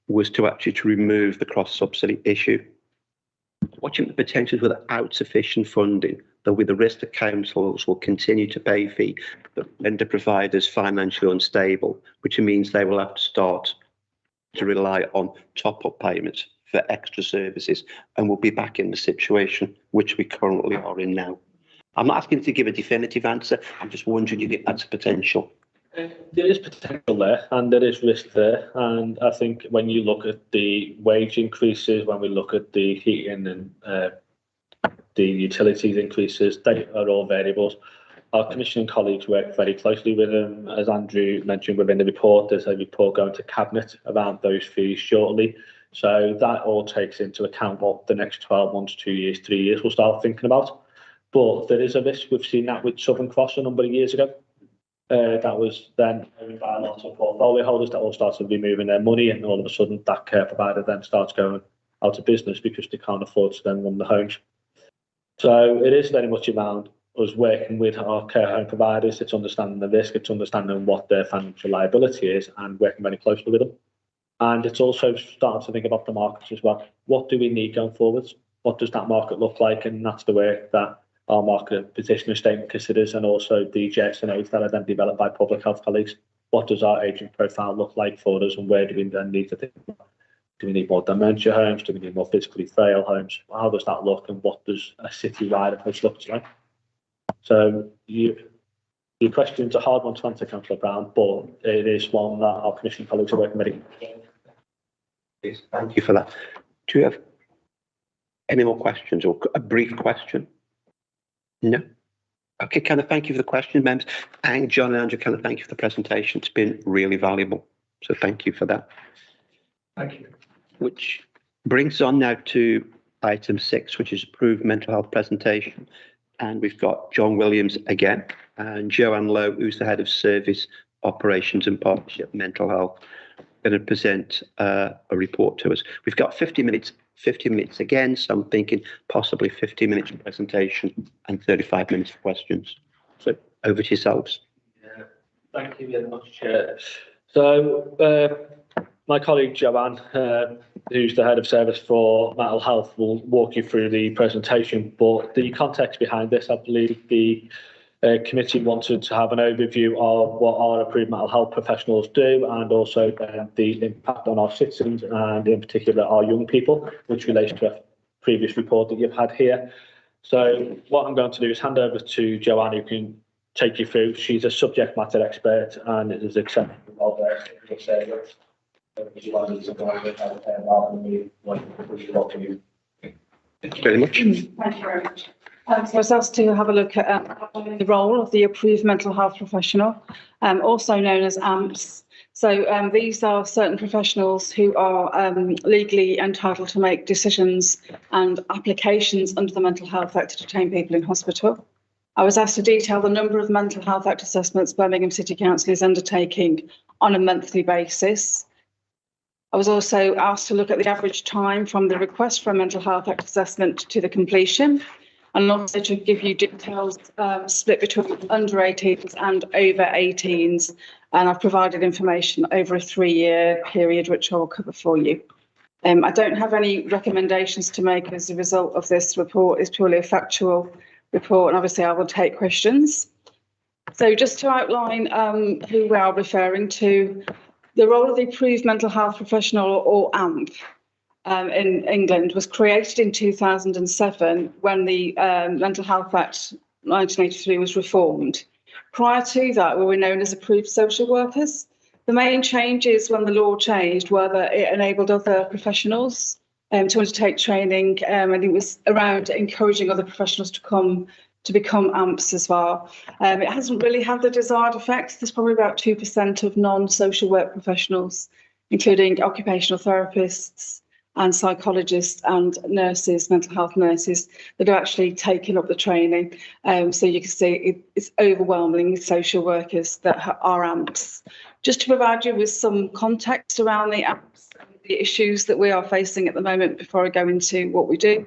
was to remove the cross-subsidy issue. What do you think the potential is without sufficient funding, that with the risk that councils will continue to pay fee, that render providers financially unstable, which means they will have to start to rely on top-up payments for extra services, and we'll be back in the situation which we currently are in now? I'm not asking you to give a definitive answer. I'm just wondering if that's a potential. There is potential there, and there is risk there. And I think when you look at the wage increases, when we look at the heating and the utilities increases, they are all variables. Our commissioning colleagues work very closely with them. As Andrew mentioned within the report, there's a report going to Cabinet around those fees shortly. So that all takes into account what the next 12 months, 2 years, 3 years we'll start thinking about. But there is a risk. We've seen that with Southern Cross a number of years ago. That was then owned by a lot of portfolio holders that all started removing their money, and all of a sudden that care provider then starts going out of business because they can't afford to then run the homes. So it is very much around us working with our care home providers. It's understanding the risk, it's understanding what their financial liability is, and working very closely with them. And it's also starting to think about the markets as well. What do we need going forwards? What does that market look like? And that's the work that our market positioning statement considers, and also the JSNOs that are then developed by public health colleagues. What does our aging profile look like for us, and where do we then need to think about? Do we need more dementia homes? Do we need more physically frail homes? How does that look, and what does a city-wide approach look like? So your question's a hard one to answer, Councillor Brown, but it is one that our commission colleagues are working very hard. Yes, thank you for that. Do you have any more questions, or a brief question? No? Okay, can I thank you for the question, members? And John and Andrew, can I thank you for the presentation? It's been really valuable. So thank you for that. Thank you. Which brings on now to item 6, which is approved mental health presentation. And we've got John Williams again and Joanne Lowe, who's the head of service operations and partnership mental health, going to present a report to us. We've got 50 minutes again, so I'm thinking possibly 50 minutes of presentation and 35 minutes of questions. So over to yourselves. Yeah, thank you very much, Chair. So my colleague Joanne, who's the head of service for mental health, will walk you through the presentation, but the context behind this, I believe the committee wanted to have an overview of what our approved mental health professionals do, and also the impact on our citizens and in particular our young people, which relates to a previous report that you've had here. So what I'm going to do is hand over to Joanne, who can take you through. She's a subject matter expert and is exceptionally well versed in this area. Thank you very much. Thank you very much. So I was asked to have a look at the role of the approved mental health professional, also known as AMPs. So these are certain professionals who are legally entitled to make decisions and applications under the Mental Health Act to detain people in hospital. I was asked to detail the number of Mental Health Act assessments Birmingham City Council is undertaking on a monthly basis. I was also asked to look at the average time from the request for a Mental Health Act assessment to the completion, and also to give you details split between under 18s and over 18s. And I've provided information over a 3-year period, which I will cover for you. I don't have any recommendations to make as a result of this report. It's purely a factual report, and obviously I will take questions. So just to outline who we are referring to, the role of the approved mental health professional, or AMP, in England was created in 2007 when the Mental Health Act 1983 was reformed. Prior to that, we were known as approved social workers. The main changes when the law changed were that it enabled other professionals to undertake training, and it was around encouraging other professionals to become AMPs as well. It hasn't really had the desired effect. There's probably about 2% of non-social work professionals, including occupational therapists and psychologists and nurses, mental health nurses, that are actually taking up the training. So you can see it's overwhelmingly social workers that are AMPs. Just to provide you with some context around the AMPs, the issues that we are facing at the moment before I go into what we do.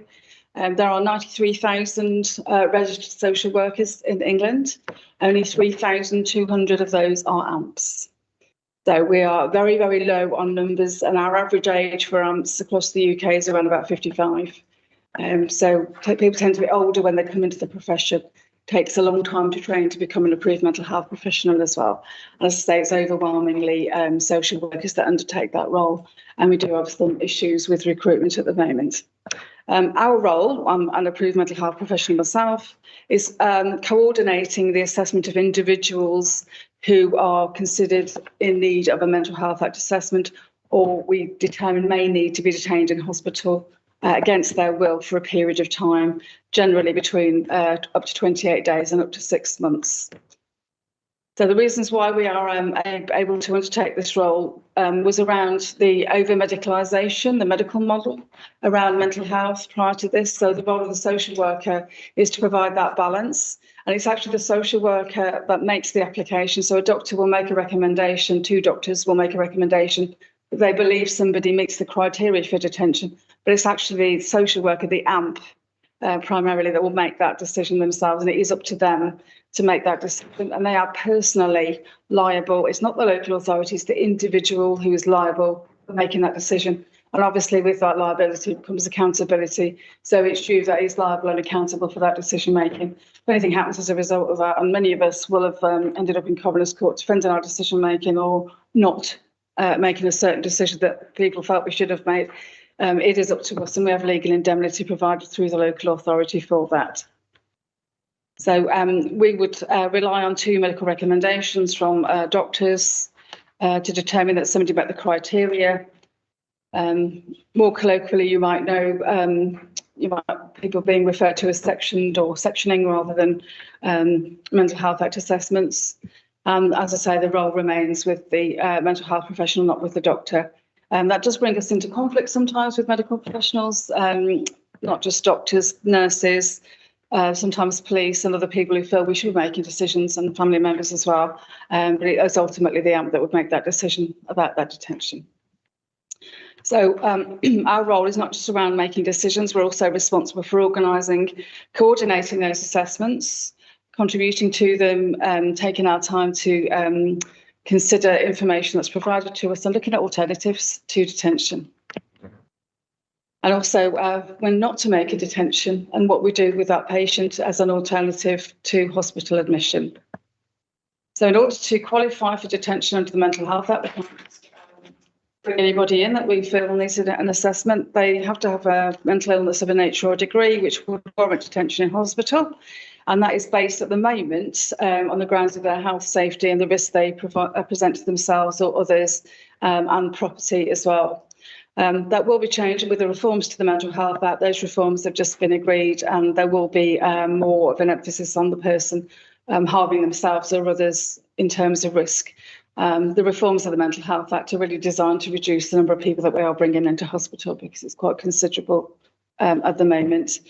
There are 93,000 registered social workers in England. Only 3,200 of those are AMPs. So we are very, very low on numbers, and our average age for AMPs across the UK is around about 55. So people tend to be older when they come into the profession. It takes a long time to train to become an approved mental health professional as well. As I say, it's overwhelmingly social workers that undertake that role, and we do have some issues with recruitment at the moment. Our role, I'm an approved mental health professional myself, is coordinating the assessment of individuals who are considered in need of a Mental Health Act assessment, or we determine may need to be detained in hospital against their will for a period of time, generally between up to 28 days and up to 6 months. So the reasons why we are able to undertake this role was around the over-medicalisation, the medical model around mental health prior to this. So the role of the social worker is to provide that balance. And it's actually the social worker that makes the application. So a doctor will make a recommendation, 2 doctors will make a recommendation that they believe somebody meets the criteria for detention. But it's actually the social worker, the AMP, primarily, that will make that decision themselves. And it is up to them to make that decision, and they are personally liable. It's not the local authority, it's the individual who is liable for making that decision. And obviously with that liability comes accountability. So it's you that is liable and accountable for that decision making. If anything happens as a result of that, and many of us will have ended up in Coroner's Court defending our decision making, or not making a certain decision that people felt we should have made, it is up to us, and we have legal indemnity provided through the local authority for that. So we would rely on 2 medical recommendations from doctors to determine that somebody met the criteria. More colloquially, you might know people being referred to as sectioned or sectioning rather than Mental Health Act assessments. As I say, the role remains with the mental health professional, not with the doctor. That does bring us into conflict sometimes with medical professionals. not just doctors, nurses, sometimes police and other people who feel we should be making decisions, and family members as well. But it is ultimately the AMP that would make that decision about that detention. So our role is not just around making decisions, we're also responsible for organising, coordinating those assessments, contributing to them, taking our time to consider information that's provided to us and looking at alternatives to detention. And also when not to make a detention and what we do with that patient as an alternative to hospital admission. So in order to qualify for detention under the Mental Health Act, we can't bring anybody in that we feel needs an assessment. They have to have a mental illness of a nature or degree which would warrant detention in hospital. And that is based at the moment on the grounds of their health, safety and the risks they present to themselves or others and property as well. That will be changing with the reforms to the Mental Health Act. Those reforms have just been agreed and there will be more of an emphasis on the person harming themselves or others in terms of risk. The reforms of the Mental Health Act are really designed to reduce the number of people that we are bringing into hospital because it's quite considerable at the moment.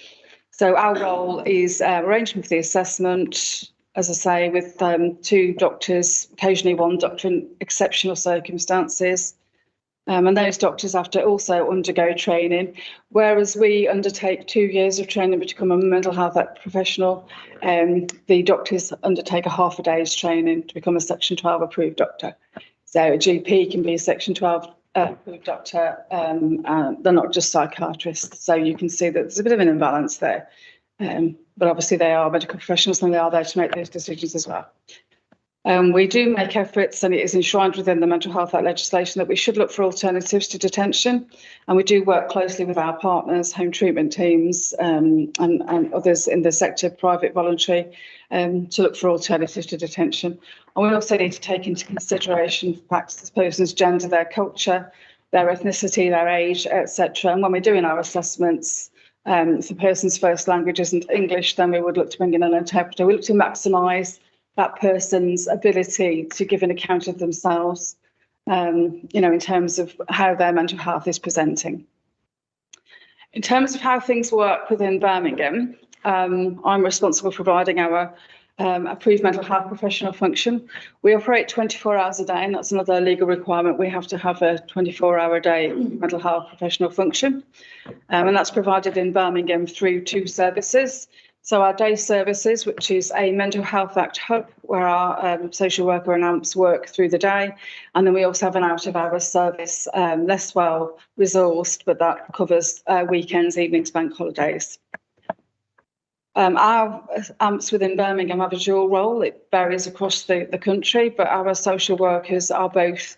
So our role is arranging for the assessment, as I say, with 2 doctors, occasionally 1 doctor in exceptional circumstances. And those doctors have to also undergo training, whereas we undertake 2 years of training to become a mental health professional. The doctors undertake a half a day's training to become a Section 12 approved doctor. So a GP can be a Section 12 approved doctor. They're not just psychiatrists. So you can see that there's a bit of an imbalance there. But obviously they are medical professionals and they are there to make those decisions as well. We do make efforts, and it is enshrined within the Mental Health Act legislation, that we should look for alternatives to detention. And we do work closely with our partners, home treatment teams and others in the sector, private, voluntary, to look for alternatives to detention. And we also need to take into consideration facts of the person's gender, their culture, their ethnicity, their age, etc. And when we're doing our assessments, if the person's first language isn't English, then we would look to bring in an interpreter. We look to maximise that person's ability to give an account of themselves, in terms of how their mental health is presenting. In terms of how things work within Birmingham, I'm responsible for providing our approved mental health professional function. We operate 24 hours a day, and that's another legal requirement. We have to have a 24-hour-a-day mental health professional function, and that's provided in Birmingham through 2 services. So our day services, which is a Mental Health Act hub where our social worker and AMPs work through the day. And then we also have an out-of-hours service, less well resourced, but that covers weekends, evenings, bank holidays. Our AMPs within Birmingham have a dual role. It varies across the country, but our social workers are both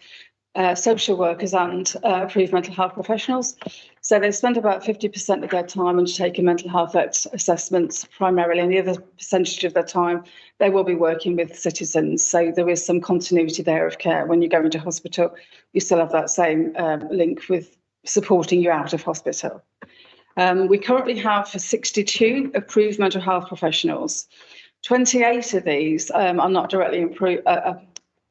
social workers and approved mental health professionals. So they spend about 50% of their time undertaking mental health assessments primarily, and the other percentage of their time they will be working with citizens. So there is some continuity there of care. When you go into hospital, you still have that same link with supporting you out of hospital. We currently have 62 approved mental health professionals. 28 of these are not directly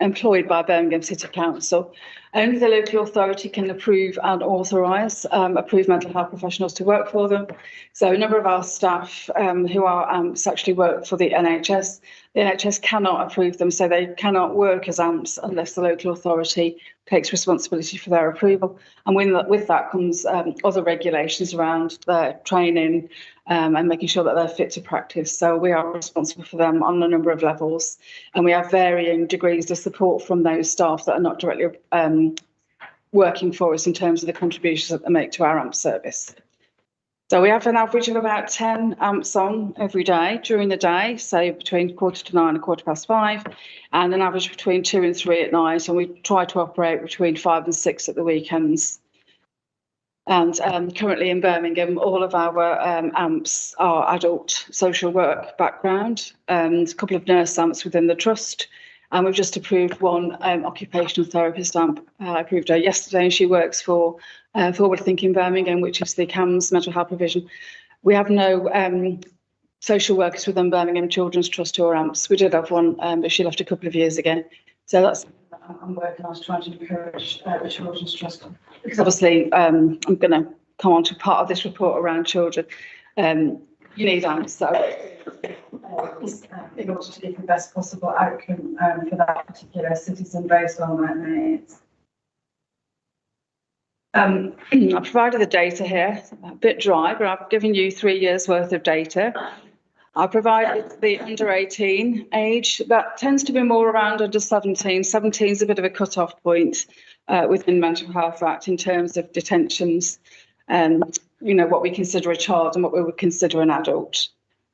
employed by Birmingham City Council. Only the local authority can approve and authorise approved mental health professionals to work for them. So a number of our staff who are AMPs actually work for the NHS. The NHS cannot approve them, so they cannot work as AMPs unless the local authority takes responsibility for their approval. And with that comes other regulations around their training and making sure that they're fit to practice. So we are responsible for them on a number of levels, and we have varying degrees of support from those staff that are not directly working for us in terms of the contributions that they make to our AMP service. So we have an average of about 10 AMPs on every day during the day, so between 9:15 and 5:15, and an average between 2 and 3 at night, and we try to operate between 5 and 6 at the weekends. And currently in Birmingham, all of our AMPs are adult social work background, and a couple of nurse AMPs within the trust. And we've just approved one occupational therapist AMP. I approved her yesterday, and she works for Forward Thinking Birmingham, which is the CAMHS mental health provision. We have no social workers within Birmingham Children's Trust or AMPs. We did have one, but she left a couple of years ago. So that's I'm working on trying to encourage the Children's Trust. Because obviously I'm going to come on to part of this report around children, you need AMPs that in order to give the best possible outcome for that particular citizen based on their needs. I provided the data here, a bit dry, but I've given you 3 years worth of data. I provided the under 18 age, that tends to be more around under 17. 17 is a bit of a cut-off point within Mental Health Act in terms of detentions, you know, what we consider a child and what we would consider an adult.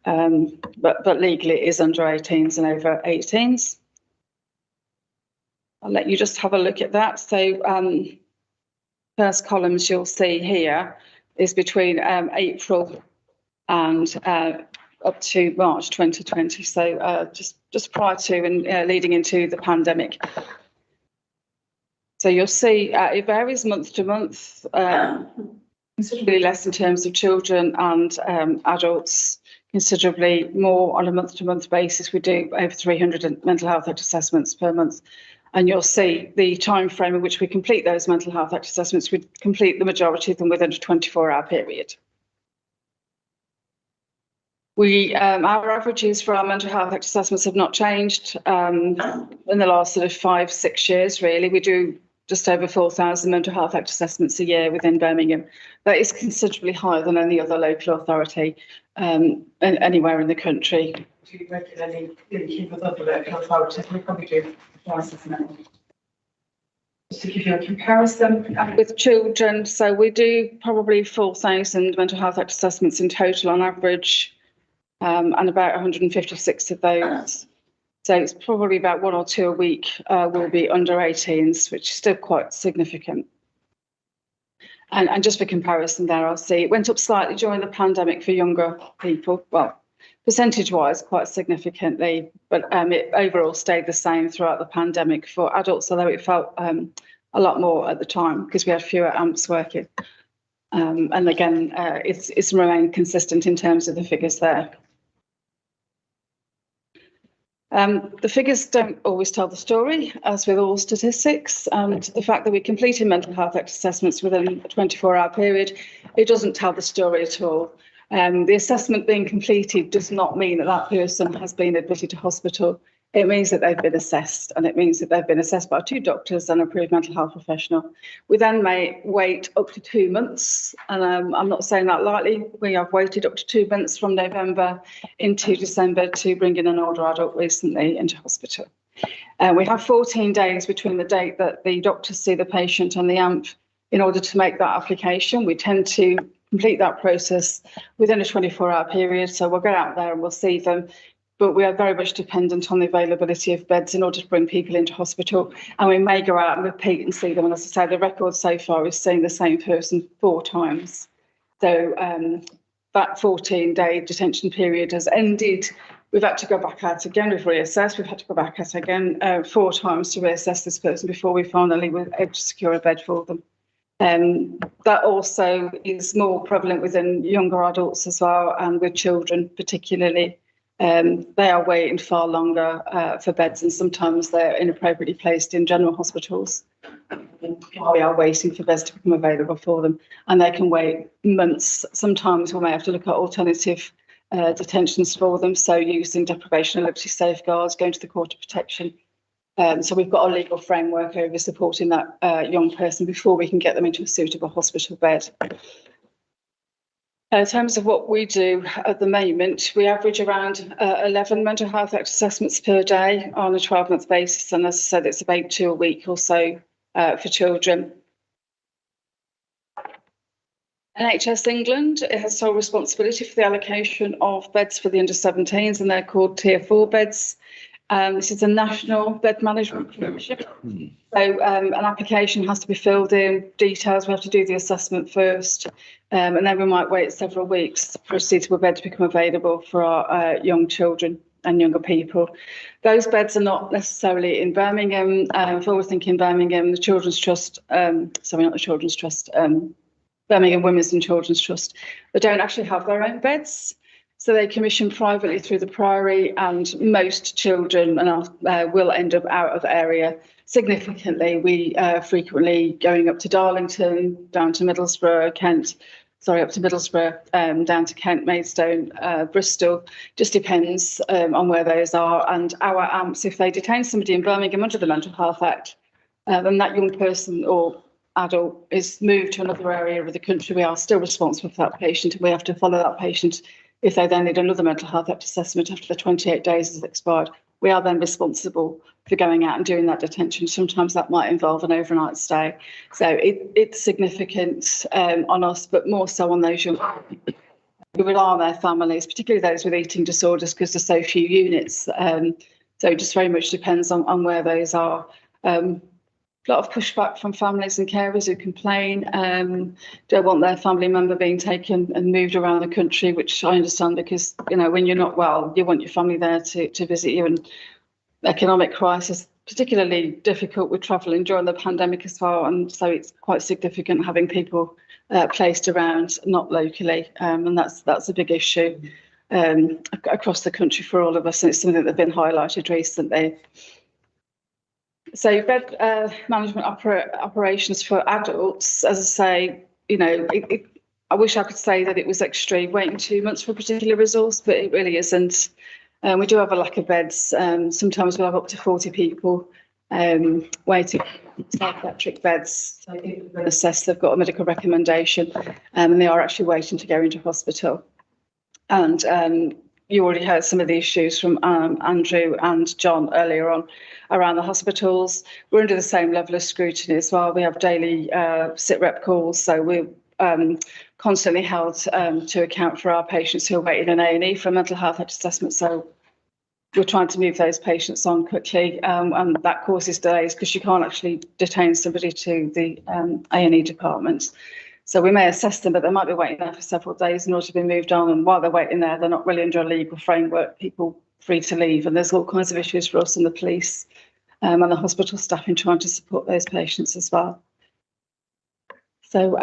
But legally it is under 18s and over 18s. I'll let you just have a look at that. So first columns you'll see here is between April and up to March 2020. So just prior to and leading into the pandemic. So you'll see it varies month to month, considerably less in terms of children and adults, considerably more on a month-to-month basis. We do over 300 mental health act assessments per month. And you'll see the time frame in which we complete those mental health act assessments. We complete the majority of them within a 24-hour period. Our averages for our mental health act assessments have not changed in the last sort of 5-6 years, really. We do just over 4,000 mental health act assessments a year within Birmingham. That is considerably higher than any other local authority anywhere in the country. Do you regularly link with other local authorities? We probably do twice as many. Just to give you a comparison with children, so we do probably 4,000 mental health act assessments in total on average, and about 156 of those. So it's probably about 1 or 2 a week will be under 18s, which is still quite significant. And just for comparison there, I'll see it went up slightly during the pandemic for younger people. Well, percentage-wise, quite significantly, but it overall stayed the same throughout the pandemic for adults, although it felt a lot more at the time because we had fewer AMPs working. And again, it's remained consistent in terms of the figures there. The figures don't always tell the story, as with all statistics, and the fact that we completed mental health act assessments within a 24-hour period, it doesn't tell the story at all. The assessment being completed does not mean that that person has been admitted to hospital. It means that they've been assessed, and it means that they've been assessed by 2 doctors and an approved mental health professional. We then may wait up to 2 months, and I'm not saying that lightly. We have waited up to 2 months from November into December to bring in an older adult recently into hospital. We have 14 days between the date that the doctors see the patient and the AMP in order to make that application. We tend to complete that process within a 24-hour period, so we'll get out there and we'll see them. But we are very much dependent on the availability of beds in order to bring people into hospital. And we may go out and repeat and see them. And as I say, the record so far is seeing the same person 4 times. So that 14-day detention period has ended. We've had to go back out again. We've reassessed. We've had to go back out again 4 times to reassess this person before we finally were able to secure a bed for them. That also is more prevalent within younger adults as well, and with children particularly. They are waiting far longer for beds, and sometimes they're inappropriately placed in general hospitals while we are waiting for beds to become available for them. And they can wait months. Sometimes we may have to look at alternative detentions for them, so using deprivation of liberty safeguards, going to the Court of Protection. So we've got a legal framework over supporting that young person before we can get them into a suitable hospital bed. In terms of what we do at the moment, we average around 11 mental health act assessments per day on a 12-month basis. And as I said, it's about 2 a week or so for children. NHS England has sole responsibility for the allocation of beds for the under-17s, and they're called Tier 4 beds. This is a national bed management partnership. So an application has to be filled in, details, we have to do the assessment first, and then we might wait several weeks for a suitable bed to become available for our young children and younger people. Those beds are not necessarily in Birmingham. If I was thinking Birmingham, the Children's Trust, sorry, not the Children's Trust, Birmingham Women's and Children's Trust, they don't actually have their own beds. So they commission privately through the Priory, and most children will end up out of the area significantly. We frequently going up to Darlington, down to Middlesbrough, up to Middlesbrough, down to Kent, Maidstone, Bristol. Just depends on where those are. And our AMPs, if they detain somebody in Birmingham under the Mental Health Act, then that young person or adult is moved to another area of the country, we are still responsible for that patient, and we have to follow that patient. If they then need another Mental Health Act assessment after the 28 days has expired, we are then responsible for going out and doing that detention. Sometimes that might involve an overnight stay. So it's significant on us, but more so on those young people. We rely on their families, particularly those with eating disorders, because there's so few units. So it just very much depends on where those are. A lot of pushback from families and carers who complain, don't want their family member being taken and moved around the country, which I understand, because, you know, when you're not well, you want your family there to visit you. And economic crisis, particularly difficult with travelling during the pandemic as well. And so it's quite significant having people placed around, not locally. And that's a big issue across the country for all of us. And it's something that's been highlighted recently. So bed management operations for adults, as I say, you know, I wish I could say that it was extreme, waiting 2 months for a particular resource, but it really isn't. We do have a lack of beds. Sometimes we'll have up to 40 people waiting for psychiatric beds. So people have been assessed, they've got a medical recommendation, and they are actually waiting to go into hospital. And you already heard some of the issues from Andrew and John earlier on around the hospitals. We're under the same level of scrutiny as well. We have daily sit rep calls, so we're constantly held to account for our patients who are waiting in A&E for a mental health assessment. So we're trying to move those patients on quickly, and that causes delays because you can't actually detain somebody to the A&E departments. So we may assess them, but they might be waiting there for several days in order to be moved on. And while they're waiting there, they're not really under a legal framework, people free to leave. And there's all kinds of issues for us and the police and the hospital staff in trying to support those patients as well. So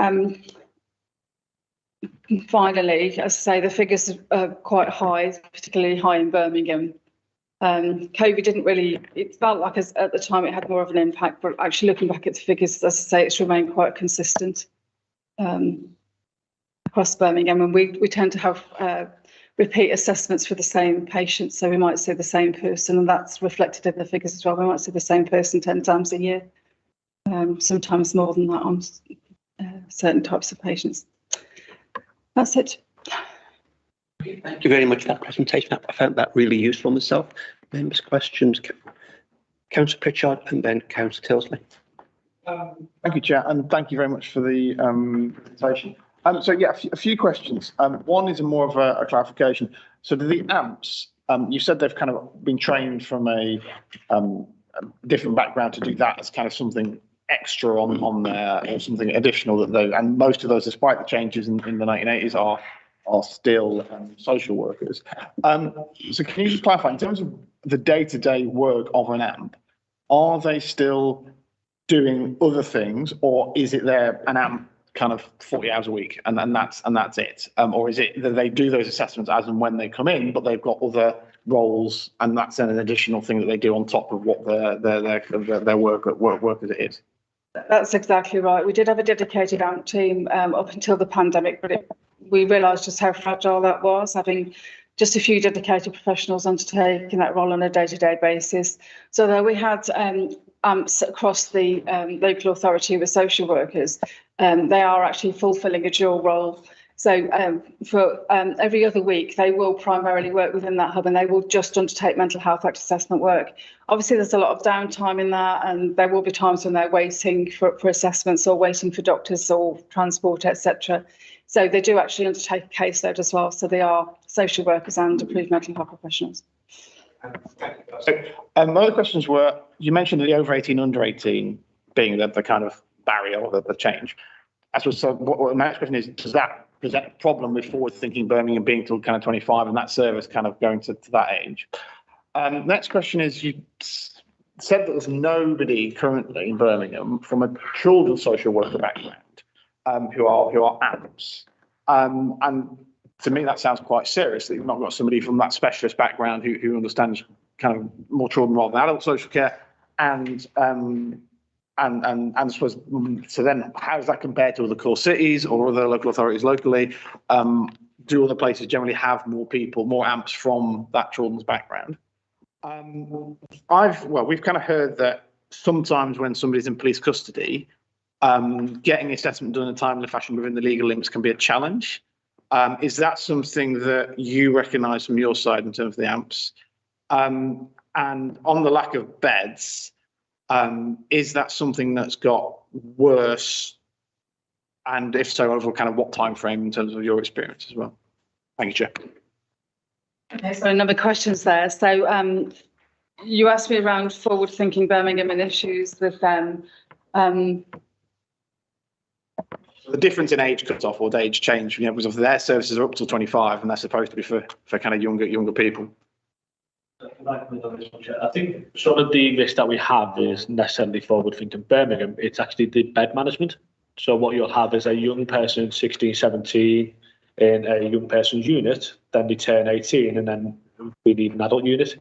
finally, as I say, the figures are quite high, particularly high in Birmingham. COVID didn't really, it felt like at the time it had more of an impact, but actually looking back at the figures, as I say, it's remained quite consistent across Birmingham, and we tend to have repeat assessments for the same patients, so we might see the same person, and that's reflected in the figures as well. We might see the same person 10 times a year, sometimes more than that on certain types of patients. That's it. Thank you very much for that presentation. I found that really useful myself. Members' questions? Councillor Pritchard and then Councillor Tilsley. Thank you, Chair, and thank you very much for the presentation. So yeah, a few questions. One is more of a clarification. So do the AMPs, you said they've kind of been trained from a different background to do that as kind of something extra on there, or something additional that they, and most of those, despite the changes in the 1980s, are still social workers. So can you just clarify, in terms of the day-to-day work of an AMP, are they still doing other things, or is it an AMP kind of 40 hours a week and that's it? Or is it that they do those assessments as and when they come in, but they've got other roles and that's an additional thing that they do on top of what their work as it is? That's exactly right. We did have a dedicated AMP team up until the pandemic, but we realised just how fragile that was, having just a few dedicated professionals undertaking that role on a day-to-day basis. So though we had AMPs across the local authority with social workers, they are actually fulfilling a dual role. So for every other week, they will primarily work within that hub and they will just undertake mental health act assessment work. Obviously, there's a lot of downtime in that, and there will be times when they're waiting for assessments or waiting for doctors or transport, etc. So they do actually undertake a caseload as well. So they are social workers and approved mental health professionals. So my other questions were, you mentioned the over 18, under 18 being the kind of barrier or the change. So what my next question is, does that present a problem with forward-thinking Birmingham being till kind of 25 and that service kind of going to that age? Next question is, you said that there's nobody currently in Birmingham from a children's social worker background who are AMPs. And to me, that sounds quite serious, that you've not got somebody from that specialist background who understands kind of more children rather than adult social care. And I suppose, so then how does that compare to other core cities or other local authorities locally? Do other places generally have more people, more AMPs from that children's background? We've kind of heard that sometimes when somebody's in police custody, getting the assessment done in a timely fashion within the legal limits can be a challenge. Is that something that you recognise from your side in terms of the AMPs? And on the lack of beds, is that something that's got worse? And if so, over kind of what time frame in terms of your experience as well? Thank you, Chair. Okay, so a number of questions there. So you asked me around forward-thinking Birmingham and issues with them. The difference in age cut-off or the age change, because their services are up till 25 and they're supposed to be for kind of younger people. I think some of the risk that we have is necessarily forward-thinking Birmingham. It's actually the bed management. So what you'll have is a young person, 16, 17, in a young person's unit, then they turn 18 and then we need an adult unit.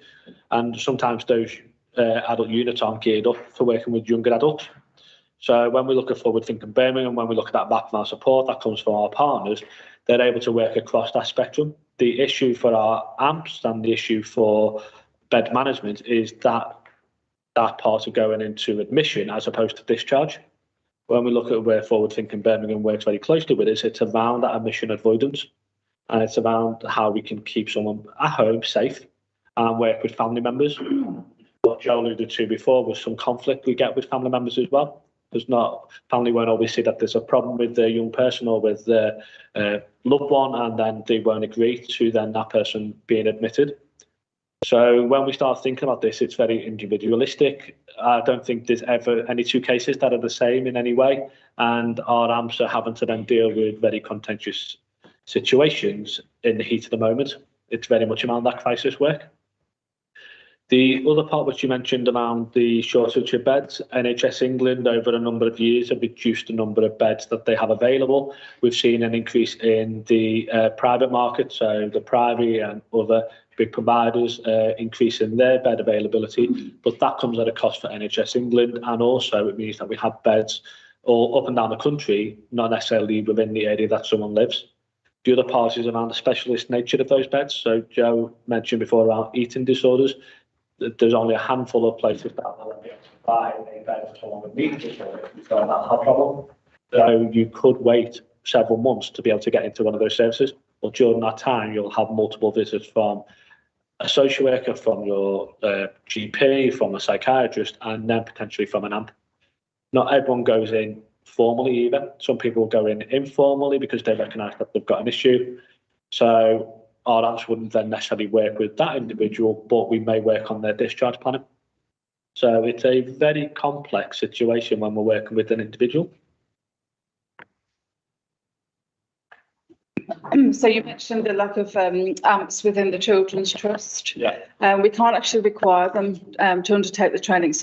And sometimes those adult units aren't geared up for working with younger adults. So when we look at forward-thinking Birmingham, when we look at that background support that comes from our partners, they're able to work across that spectrum. The issue for our AMPs and the issue for bed management is that part of going into admission as opposed to discharge. When we look at where forward-thinking Birmingham works very closely with us, it's around that admission avoidance, and it's around how we can keep someone at home safe and work with family members. What Joe alluded to before was some conflict we get with family members as well. Family won't always see that there's a problem with the young person or with the loved one, and then they won't agree to then that person being admitted. So when we start thinking about this, it's very individualistic. I don't think there's ever any two cases that are the same in any way, and our AMPs are having to then deal with very contentious situations in the heat of the moment. It's very much around that crisis work. The other part which you mentioned around the shortage of beds, NHS England over a number of years have reduced the number of beds that they have available. We've seen an increase in the private market, so the Privy and other big providers increasing their bed availability, but that comes at a cost for NHS England, and also it means that we have beds all up and down the country, not necessarily within the area that someone lives. The other part is around the specialist nature of those beds. So Joe mentioned before around eating disorders. There's only a handful of places that will be able to buy a bed for someone with eating disorders who's got that problem. So you could wait several months to be able to get into one of those services. But during that time, you'll have multiple visits from a social worker, from your GP, from a psychiatrist, and then potentially from an AMP. Not everyone goes in formally either. Some people go in informally because they recognise that they've got an issue. So our AMPs wouldn't then necessarily work with that individual, but we may work on their discharge planning. So it's a very complex situation when we're working with an individual. So you mentioned the lack of AMPs within the Children's Trust. Yeah. We can't actually require them to undertake the training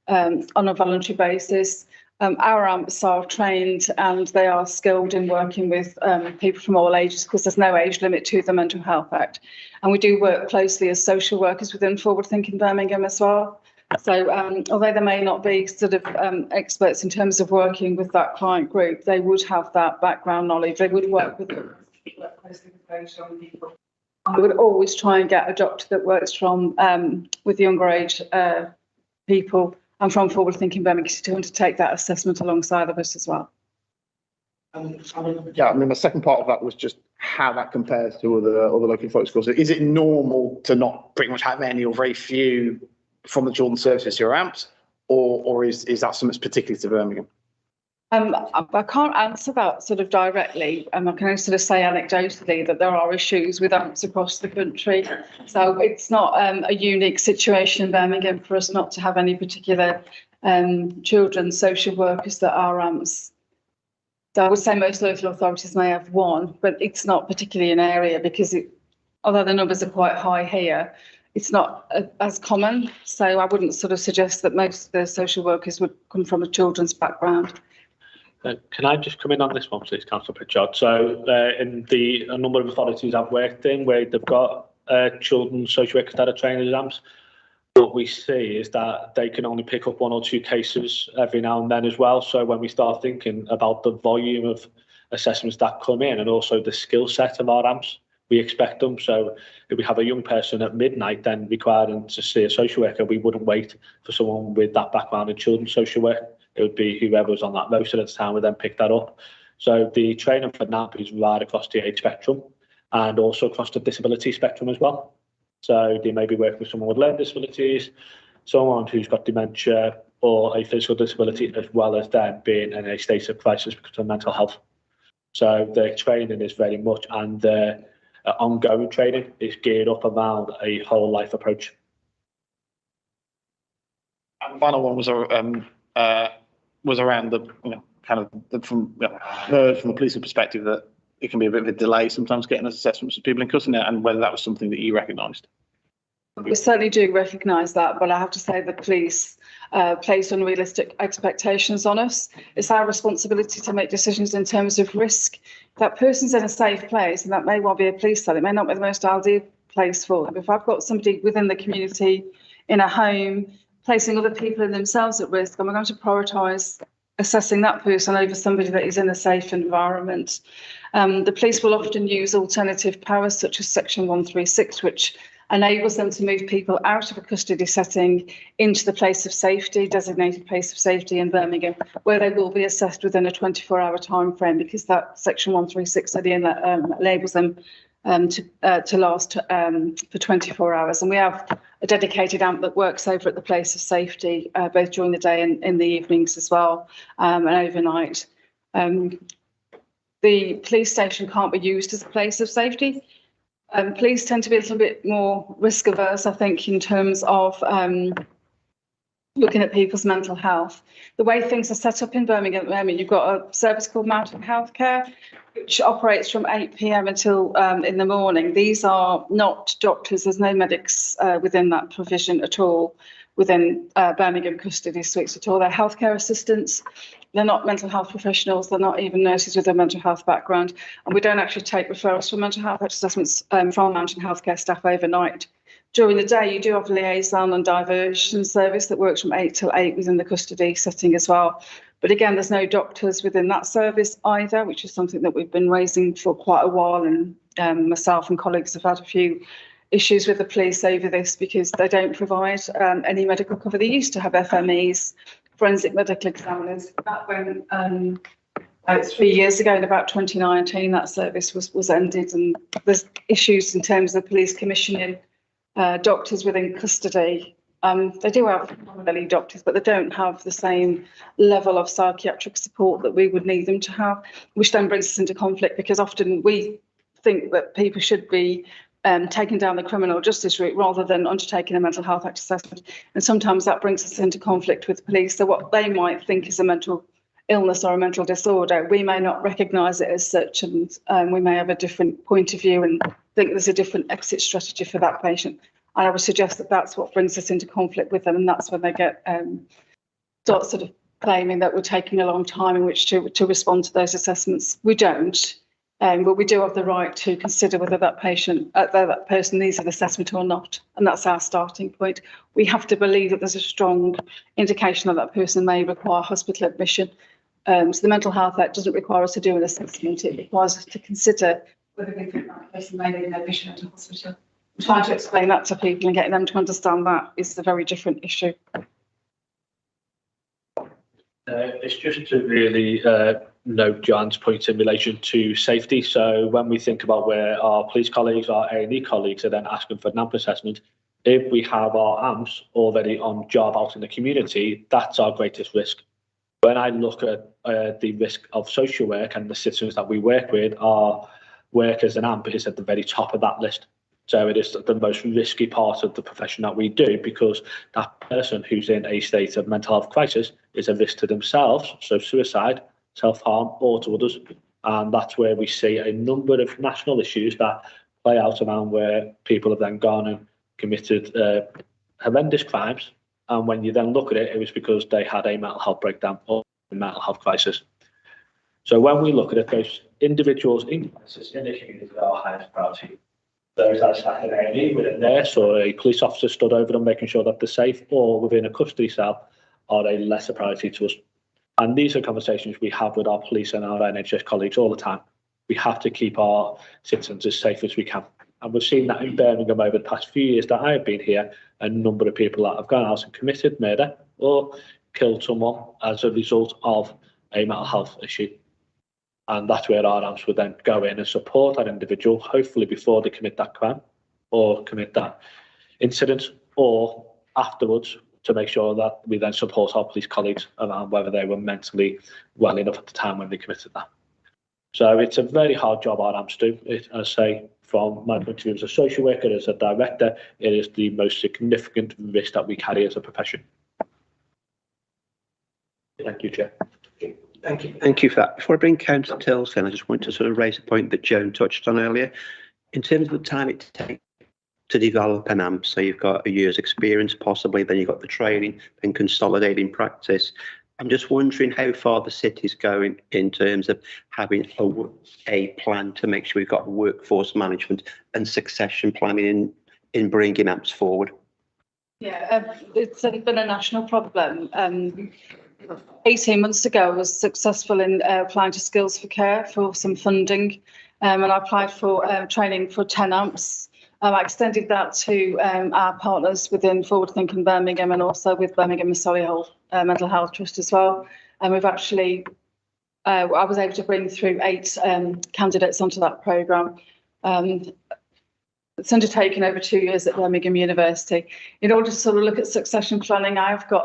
on a voluntary basis. Our AMPs are trained and they are skilled in working with people from all ages, because there's no age limit to the Mental Health Act. And we do work closely as social workers within Forward Thinking Birmingham as well. So although they may not be sort of experts in terms of working with that client group, they would have that background knowledge. They would work with them, closely with those young people. I would always try and get a doctor that works from with younger age people and from Forward Thinking Birmingham to undertake that assessment alongside of us as well. Yeah, I mean, the second part of that was just how that compares to other local authority schools. Is it normal to not pretty much have any or very few from the children's services your AMPs, or is that something that's particularly to Birmingham? I can't answer that sort of directly. I can only sort of say anecdotally that there are issues with AMPs across the country. So it's not a unique situation in Birmingham for us not to have any particular children's social workers that are AMPs. So I would say most local authorities may have one, but it's not particularly an area because although the numbers are quite high here, it's not as common. So I wouldn't sort of suggest that most of the social workers would come from a children's background. Can I just come in on this one, please, Councillor Pritchard? So in a number of authorities I've worked in where they've got children's social workers that are trained as AMPs, what we see is that they can only pick up 1 or 2 cases every now and then as well. So when we start thinking about the volume of assessments that come in and also the skill set of our AMPs, we expect them. So if we have a young person at midnight then requiring to see a social worker, we wouldn't wait for someone with that background in children's social work. It would be whoever was on that roster at the time would then pick that up. So the training for NAMP is right across the age spectrum and also across the disability spectrum as well. So they may be working with someone with learning disabilities, someone who's got dementia or a physical disability, as well as them being in a state of crisis because of mental health. So the training is very much, and the ongoing training is geared up around a whole life approach. And the final one was around the, kind of from the policing perspective, that it can be a bit of a delay sometimes getting those assessments of people in custody, and whether that was something that you recognised. We certainly do recognise that, but I have to say the police place unrealistic expectations on us. It's our responsibility to make decisions in terms of risk. If that person's in a safe place, and that may well be a police cell, it may not be the most ideal place for them. If I've got somebody within the community in a home, placing other people in themselves at risk, I'm going to prioritise assessing that person over somebody that is in a safe environment. The police will often use alternative powers such as Section 136, which enables them to move people out of a custody setting into the place of safety, designated place of safety in Birmingham, where they will be assessed within a 24-hour time frame, because that Section 136 enables them to last for 24 hours. And we have a dedicated AMP that works over at the place of safety, both during the day and in the evenings as well, and overnight. The police station can't be used as a place of safety. Police tend to be a little bit more risk averse, I think, in terms of looking at people's mental health. The way things are set up in Birmingham at the moment, you've got a service called Mountain Healthcare, which operates from 8 p.m. until in the morning. These are not doctors. There's no medics within that provision at all, within Birmingham custody suites at all. They're healthcare assistants. They're not mental health professionals. They're not even nurses with a mental health background. And we don't actually take referrals for mental health assessments from Mountain Healthcare staff overnight. During the day, you do have a liaison and diversion service that works from 8 till 8 within the custody setting as well. But again, there's no doctors within that service either, which is something that we've been raising for quite a while. And myself and colleagues have had a few issues with the police over this, because they don't provide any medical cover. They used to have FMEs, forensic medical examiners. Back when, about 3 years ago, in about 2019, that service was ended. And there's issues in terms of police commissioning doctors within custody. They do have primarily doctors, but they don't have the same level of psychiatric support that we would need them to have, which then brings us into conflict, because often we think that people should be taken down the criminal justice route rather than undertaking a mental health act assessment. And sometimes that brings us into conflict with police. So what they might think is a mental illness or a mental disorder, we may not recognise it as such, and we may have a different point of view and think there's a different exit strategy for that patient. And I would suggest that that's what brings us into conflict with them, and that's when they get start sort of claiming that we're taking a long time in which to respond to those assessments. We don't, but we do have the right to consider whether that patient, that person needs an assessment or not, and that's our starting point. We have to believe that there's a strong indication that that person may require hospital admission. So the Mental Health Act doesn't require us to do an assessment. It requires us to consider whether we think that person may need an admission into hospital. Trying to explain that to people and getting them to understand that is a very different issue. It's just to really note Joanne's point in relation to safety. So when we think about where our police colleagues, our A&E colleagues are then asking for an AMP assessment, if we have our AMPs already on job out in the community, that's our greatest risk. When I look at the risk of social work and the citizens that we work with, our work as an AMP is at the very top of that list. So it is the most risky part of the profession that we do, because that person who's in a state of mental health crisis is a risk to themselves, so suicide, self-harm, or to others. And that's where we see a number of national issues that play out around where people have then gone and committed horrendous crimes. And when you then look at it, it was because they had a mental health breakdown or a mental health crisis. So when we look at it, those individuals in crisis in the community are our highest priority. those that sat in A&E with a nurse or a police officer stood over them, making sure that they're safe, or within a custody cell, are a lesser priority to us. And these are conversations we have with our police and our NHS colleagues all the time. We have to keep our citizens as safe as we can. And we've seen that in Birmingham over the past few years that I have been here, a number of people that have gone out and committed murder or killed someone as a result of a mental health issue. And that's where our AMPS would then go in and support that individual, hopefully before they commit that crime or commit that incident, or afterwards, to make sure that we then support our police colleagues around whether they were mentally well enough at the time when they committed that. So it's a very hard job our AMPS do. I say, from my point of view as a social worker, as a director, it is the most significant risk that we carry as a profession. Thank you, Chair. Thank you for that. Before I bring Councillor Tills in, I just want to sort of raise a point that Joan touched on earlier. In terms of the time it takes to develop an AMP, so you've got a year's experience possibly, then you've got the training and consolidating practice. I'm just wondering how far the city's going in terms of having a plan to make sure we've got workforce management and succession planning in bringing AMPs forward. Yeah, it's been a national problem. 18 months ago, I was successful in applying to Skills for Care for some funding, and I applied for training for 10 AMPs. I extended that to our partners within Forward Thinking Birmingham and also with Birmingham and Solihull Mental Health Trust as well. And we've actually, I was able to bring through 8 candidates onto that programme. It's undertaken over 2 years at Birmingham University. In order to sort of look at succession planning, I've got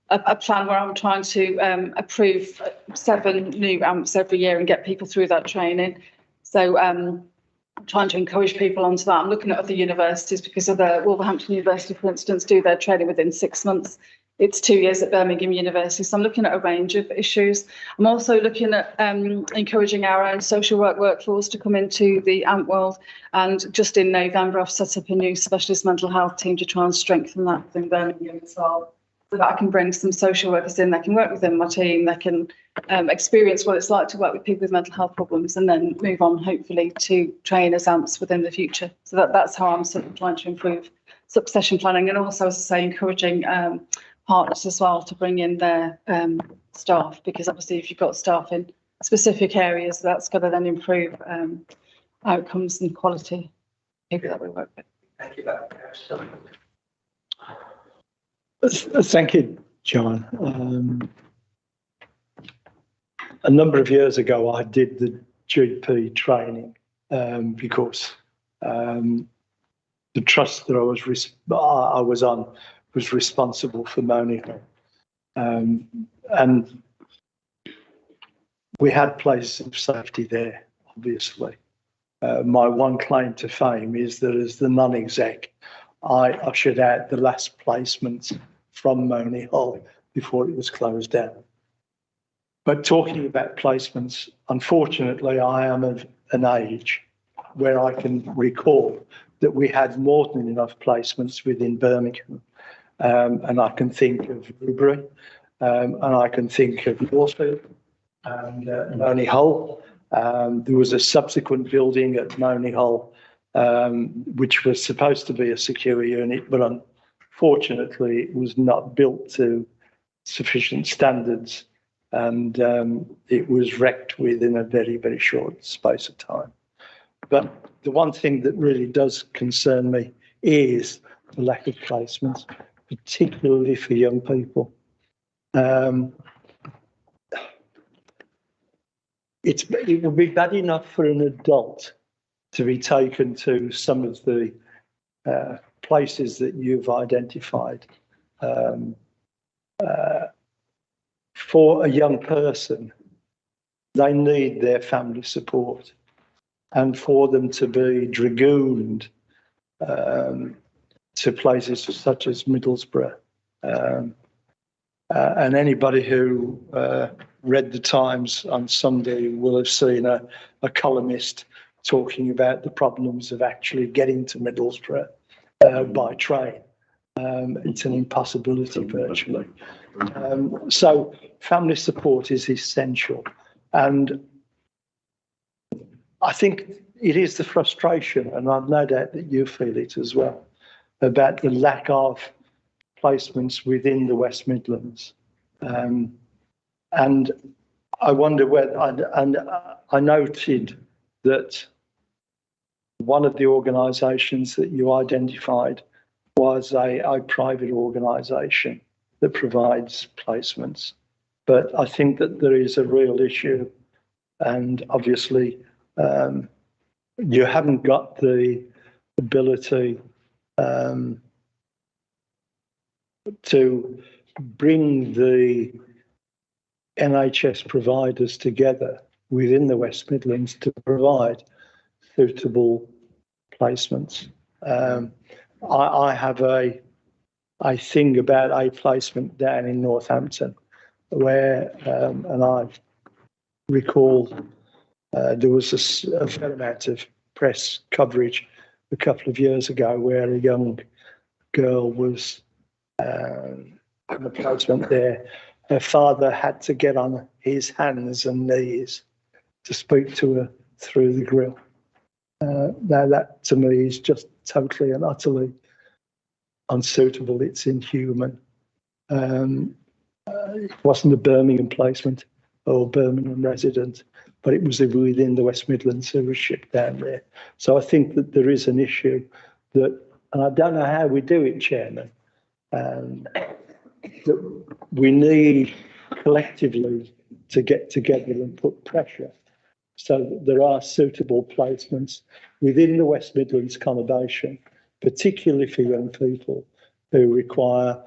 a plan where I'm trying to approve 7 new AMPs every year and get people through that training. So I'm trying to encourage people onto that. I'm looking at other universities because of the Wolverhampton University, for instance, do their training within 6 months. It's 2 years at Birmingham University. So I'm looking at a range of issues. I'm also looking at encouraging our own social work workforce to come into the AMP world. And just in November, I've set up a new specialist mental health team to try and strengthen that within Birmingham as well, so that I can bring some social workers in that can work within my team, that can experience what it's like to work with people with mental health problems, and then move on, hopefully, to train as AMPs within the future. So that's how I'm sort of trying to improve succession planning, and also, as I say, encouraging partners as well to bring in their staff, because obviously if you've got staff in specific areas, that's going to then improve outcomes and quality people that we work with. Thank you. Thank you, John. A number of years ago, I did the GP training because the trust that I was on was responsible for Monihull, and we had places of safety there, obviously. My one claim to fame is that as the non-exec, I ushered out the last placements from Monihull before it was closed down. But talking about placements, unfortunately, I am of an age where I can recall that we had more than enough placements within Birmingham. And I can think of Newbury, and I can think of Northfield and Monihull. There was a subsequent building at Monihull, which was supposed to be a secure unit, but unfortunately it was not built to sufficient standards, and it was wrecked within a very, very short space of time. But the one thing that really does concern me is the lack of placements, particularly for young people. It would be bad enough for an adult to be taken to some of the places that you've identified. For a young person, they need their family support, and for them to be dragooned to places such as Middlesbrough. And anybody who read the Times on Sunday will have seen a columnist talking about the problems of actually getting to Middlesbrough by train. It's an impossibility virtually. So family support is essential. And I think it is the frustration, and I've no doubt that you feel it as well, about the lack of placements within the West Midlands. And I wonder whether, and I noted that one of the organisations that you identified was a private organisation that provides placements. But I think that there is a real issue, and obviously you haven't got the ability to bring the NHS providers together within the West Midlands to provide suitable placements. I have a thing about a placement down in Northampton where, and I recall there was a fair amount of press coverage a couple of years ago where a young girl was in a placement there. Her father had to get on his hands and knees to speak to her through the grill. Now that to me is just totally and utterly unsuitable. It's inhuman. It wasn't a Birmingham placement or Birmingham resident, but it was within the West Midlands who was shipped down there. So I think that there is an issue that, and I don't know how we do it, Chairman, that we need collectively to get together and put pressure so that there are suitable placements within the West Midlands conurbation, particularly for young people who require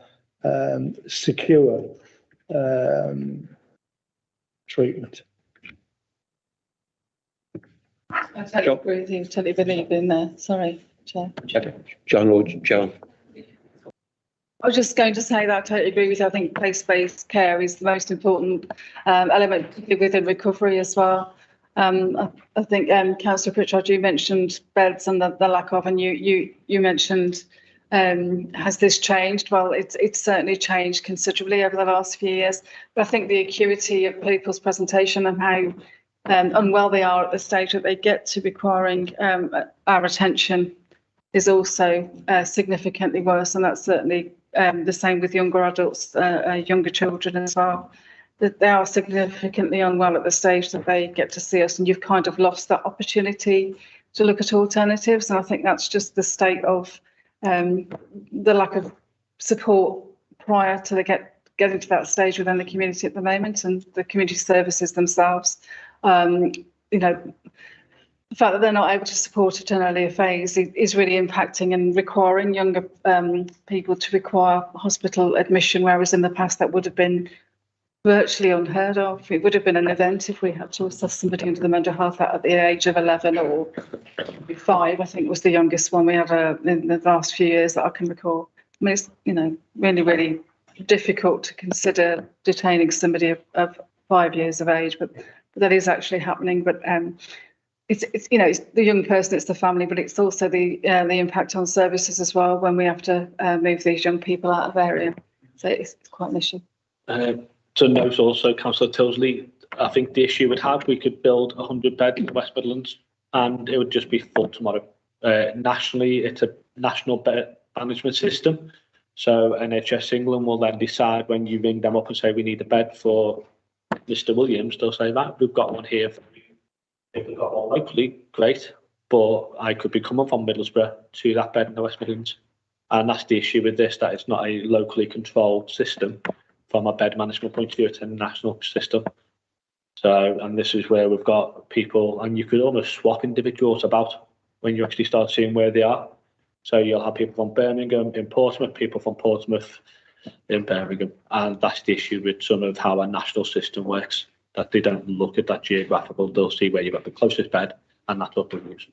secure treatment. I totally agree with you, totally believe in there. Sorry, Chair. John or Joan? I was just going to say that I totally agree with you. I think place-based care is the most important element within recovery as well. I think Councillor Pritchard, you mentioned beds and the lack of, and you mentioned has this changed? Well, it's certainly changed considerably over the last few years. But I think the acuity of people's presentation and how unwell they are at the stage that they get to requiring our attention is also significantly worse, and that's certainly the same with younger adults, younger children as well. That they are significantly unwell at the stage that they get to see us, and you've kind of lost that opportunity to look at alternatives. And I think that's just the state of the lack of support prior to getting to that stage within the community at the moment, and the community services themselves. You know, the fact that they're not able to support at an earlier phase is really impacting and requiring younger people to require hospital admission, whereas in the past that would have been virtually unheard of. It would have been an event if we had to assess somebody under the mental health at the age of 11 or 5, I think was the youngest one we had in the last few years that I can recall. I mean, it's, you know, really, really difficult to consider detaining somebody of 5 years of age, but that is actually happening. But it's you know, it's the young person, it's the family, but it's also the impact on services as well when we have to move these young people out of area. So it's quite an issue. To note also, Councillor Tilsley, I think the issue would have, we could build 100 beds in the West Midlands and it would just be full tomorrow. Nationally, it's a national bed management system. So NHS England will then decide when you ring them up and say, we need a bed for Mr. Williams, they'll say that we've got one here for you. If we've got one locally, great. But I could be coming from Middlesbrough to that bed in the West Midlands. And that's the issue with this, that it's not a locally controlled system. From a bed management point of view, it's a national system. So, and this is where we've got people, and you could almost swap individuals about when you actually start seeing where they are. So you'll have people from Birmingham in Portsmouth, people from Portsmouth in Birmingham. And that's the issue with some of how a national system works, that they don't look at that geographical, they'll see where you've got the closest bed, and that's what they use.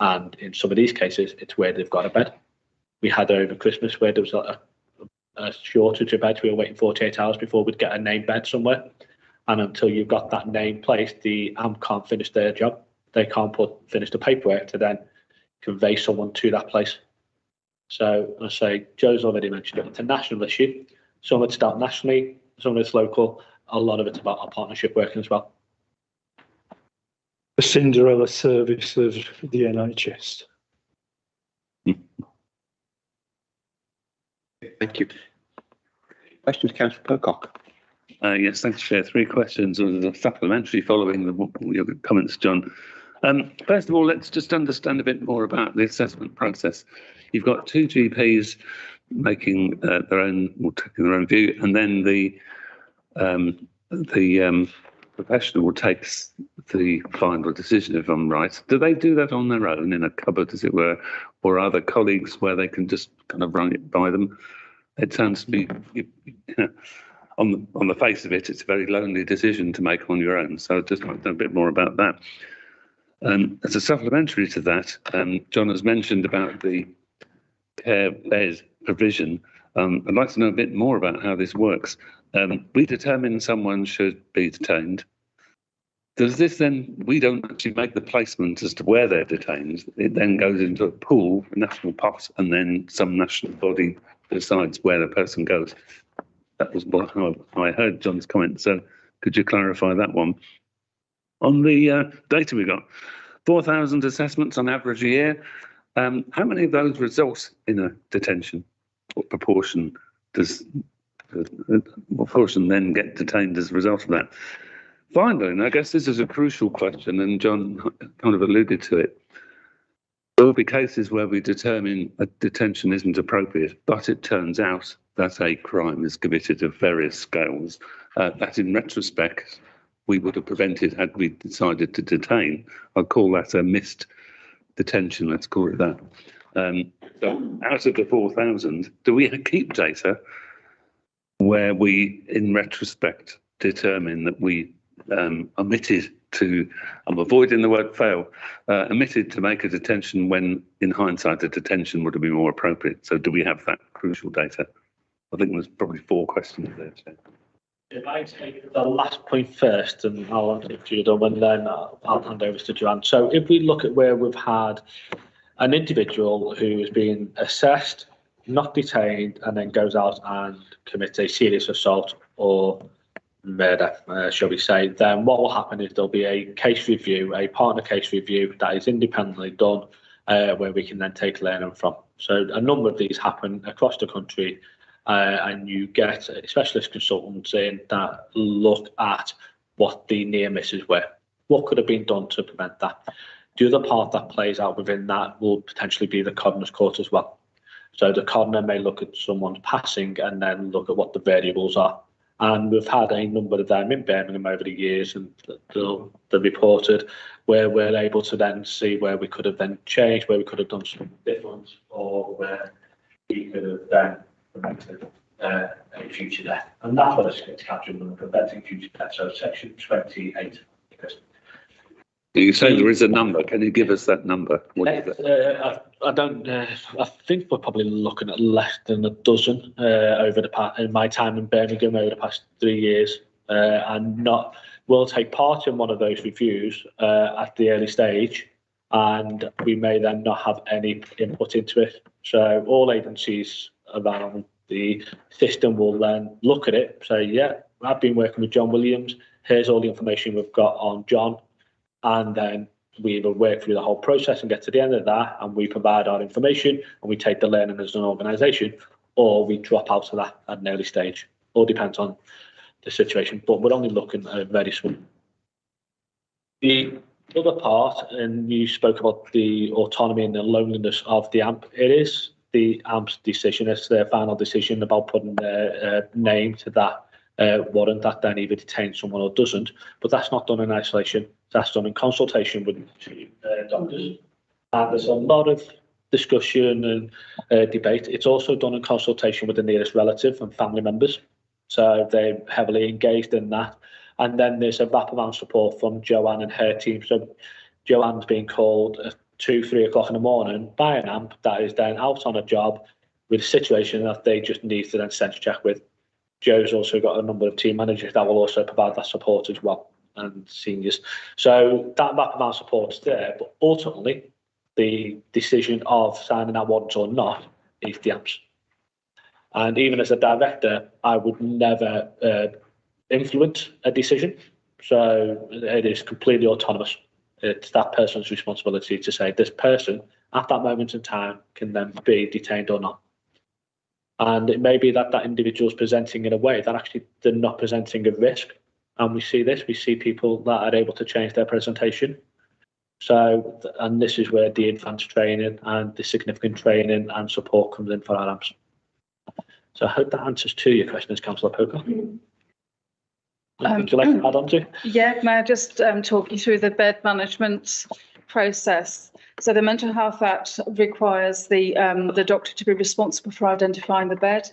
And in some of these cases, it's where they've got a bed. We had over Christmas where there was a shortage of beds. We were waiting 48 hours before we'd get a named bed somewhere. And until you've got that name placed, the AMP can't finish their job. They can't finish the paperwork to then convey someone to that place. So I say, Joe's already mentioned it, it's a national issue. Some of it's done nationally, some of it's local. A lot of it's about our partnership working as well. the Cinderella service of the NHS. Thank you. Questions, Councillor Pocock? Yes, thanks, Chair. 3 questions as a supplementary following your comments, John. First of all, let's just understand a bit more about the assessment process. You've got 2 GPs making their own, or taking their own view, and then the professional takes the final decision, if I'm right. Do they do that on their own in a cupboard, as it were, or are there colleagues where they can just kind of run it by them? It sounds to me, on the face of it, it's a very lonely decision to make on your own. So I'd just like to know a bit more about that. As a supplementary to that, John has mentioned about the care bed provision. I'd like to know a bit more about how this works. We determine someone should be detained. Does this then, we don't actually make the placement as to where they're detained. It then goes into a pool, a national pot, and then some national body decides where the person goes. That was how I heard John's comment. So could you clarify that one? On the data we got, 4,000 assessments on average a year. How many of those result in a detention? What proportion does what portion then get detained as a result of that? Finally, and I guess this is a crucial question, and John kind of alluded to it. There will be cases where we determine a detention isn't appropriate, but it turns out that a crime is committed of various scales that in retrospect we would have prevented had we decided to detain. I'll call that a missed detention, let's call it that. So out of the 4,000, do we keep data where we, in retrospect, determine that we omitted to, I'm avoiding the word fail, omitted to make a detention when, in hindsight, a detention would have been more appropriate? So do we have that crucial data? I think there's probably 4 questions there, Chair. If I take the last point first, and I'll answer it to you, and then I'll hand over to Joanne. So if we look at where we've had an individual who is being assessed, not detained, and then goes out and commits a serious assault or murder, shall we say, then what will happen is there'll be a case review, a partner case review that is independently done, where we can then take learning from. So a number of these happen across the country. And you get specialist consultants in that look at what the near misses were. What could have been done to prevent that? The other part that plays out within that will potentially be the coroner's court as well. So the coroner may look at someone's passing and then look at what the variables are. And we've had a number of them in Birmingham over the years, and they're reported, where we're able to then see where we could have then changed, where we could have done something different, or where we could have then prevented a future death. And that's what it's captured under preventing future death. So section 28. You say there is a number. Can you give us that number? What is it? I don't. I think we're probably looking at less than a dozen over the past, in my time in Birmingham over the past 3 years, and we'll take part in one of those reviews at the early stage, and we may then not have any input into it. So all agencies around the system will then look at it, say, yeah, I've been working with John Williams, here's all the information we've got on John, and then we will work through the whole process and get to the end of that, and we provide our information and we take the learning as an organisation, or we drop out of that at an early stage. All depends on the situation, but we're only looking at a very small. The other part, and you spoke about the autonomy and the loneliness of the AMP, it is the AMP's decision, it's their final decision about putting their name to that warrant that then either detains someone or doesn't, but that's not done in isolation. That's done in consultation with doctors, and there's a lot of discussion and debate. It's also done in consultation with the nearest relative and family members, so they're heavily engaged in that. And then there's a wraparound support from Joanne and her team. So Joanne's being called at 2-3 o'clock in the morning by an AMP that is then out on a job with a situation that they just need to then sense check with. Joe's also got a number of team managers that will also provide that support as well, and seniors. So that wraparound support is there, but ultimately the decision of signing that warrant or not is the AMP's. And even as a director, I would never influence a decision. So it is completely autonomous. It's that person's responsibility to say this person at that moment in time can then be detained or not. And it may be that that individual is presenting in a way that actually they're not presenting a risk. And we see people that are able to change their presentation. So, and this is where the advanced training and the significant training and support comes in for our AMPs. So I hope that answers to your questions, Councillor Poker. Would you like to add on to? Yeah, may I just talk you through the bed management process? So the Mental Health Act requires the doctor to be responsible for identifying the bed.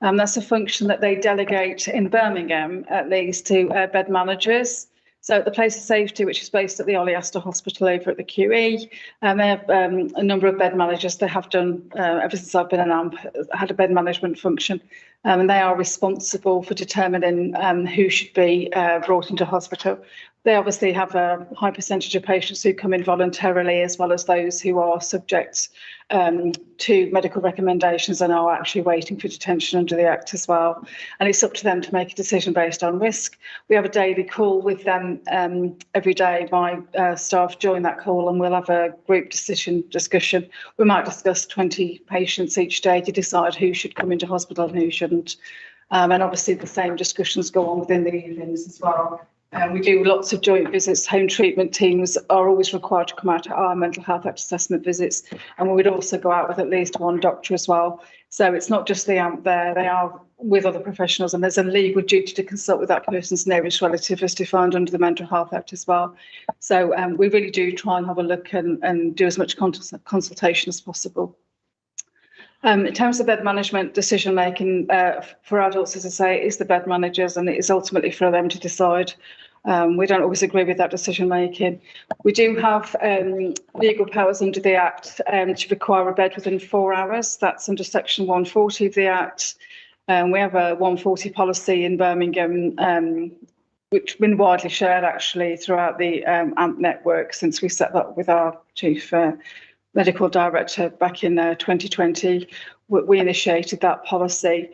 That's a function that they delegate in Birmingham, at least, to bed managers. So at the Place of Safety, which is based at the Ollie Astor Hospital over at the QE, they have a number of bed managers. They have done, ever since I've been an AMP, had a bed management function, and they are responsible for determining who should be brought into hospital. They obviously have a high percentage of patients who come in voluntarily, as well as those who are subject to medical recommendations and are actually waiting for detention under the Act as well. And it's up to them to make a decision based on risk. We have a daily call with them every day. My staff join that call, and we'll have a group discussion. We might discuss 20 patients each day to decide who should come into hospital and who shouldn't. And obviously the same discussions go on within the evenings as well. We do lots of joint visits. Home treatment teams are always required to come out to our Mental Health Act assessment visits, and we would also go out with at least one doctor as well. So it's not just the AMP there, they are with other professionals, and there's a legal duty to consult with that person's nearest relative as defined under the Mental Health Act as well. So we really do try and have a look and do as much consultation as possible. In terms of bed management decision making for adults, as I say, it is the bed managers, and it is ultimately for them to decide. We don't always agree with that decision making. We do have legal powers under the Act to require a bed within 4 hours. That's under Section 140 of the Act. We have a 140 policy in Birmingham, which has been widely shared actually throughout the AMP network since we set that with our chief medical director back in 2020. We initiated that policy.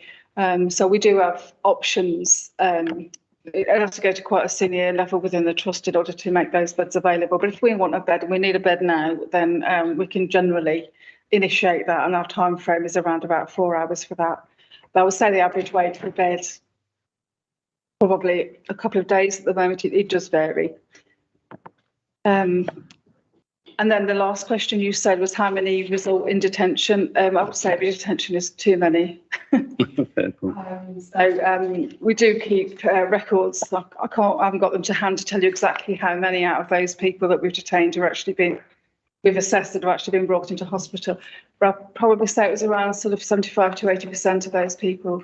So we do have options. It has to go to quite a senior level within the trust in order to make those beds available. But if we want a bed and we need a bed now, then we can generally initiate that, and our time frame is around about 4 hours for that. But I would say the average wait for a bed, probably a couple of days at the moment. It does vary. And then the last question you said was how many result in detention. I would say detention is too many. We do keep records. I haven't got them to hand to tell you exactly how many out of those people that we've detained are actually we've assessed that have actually been brought into hospital. But I'd probably say it was around sort of 75 to 80% of those people.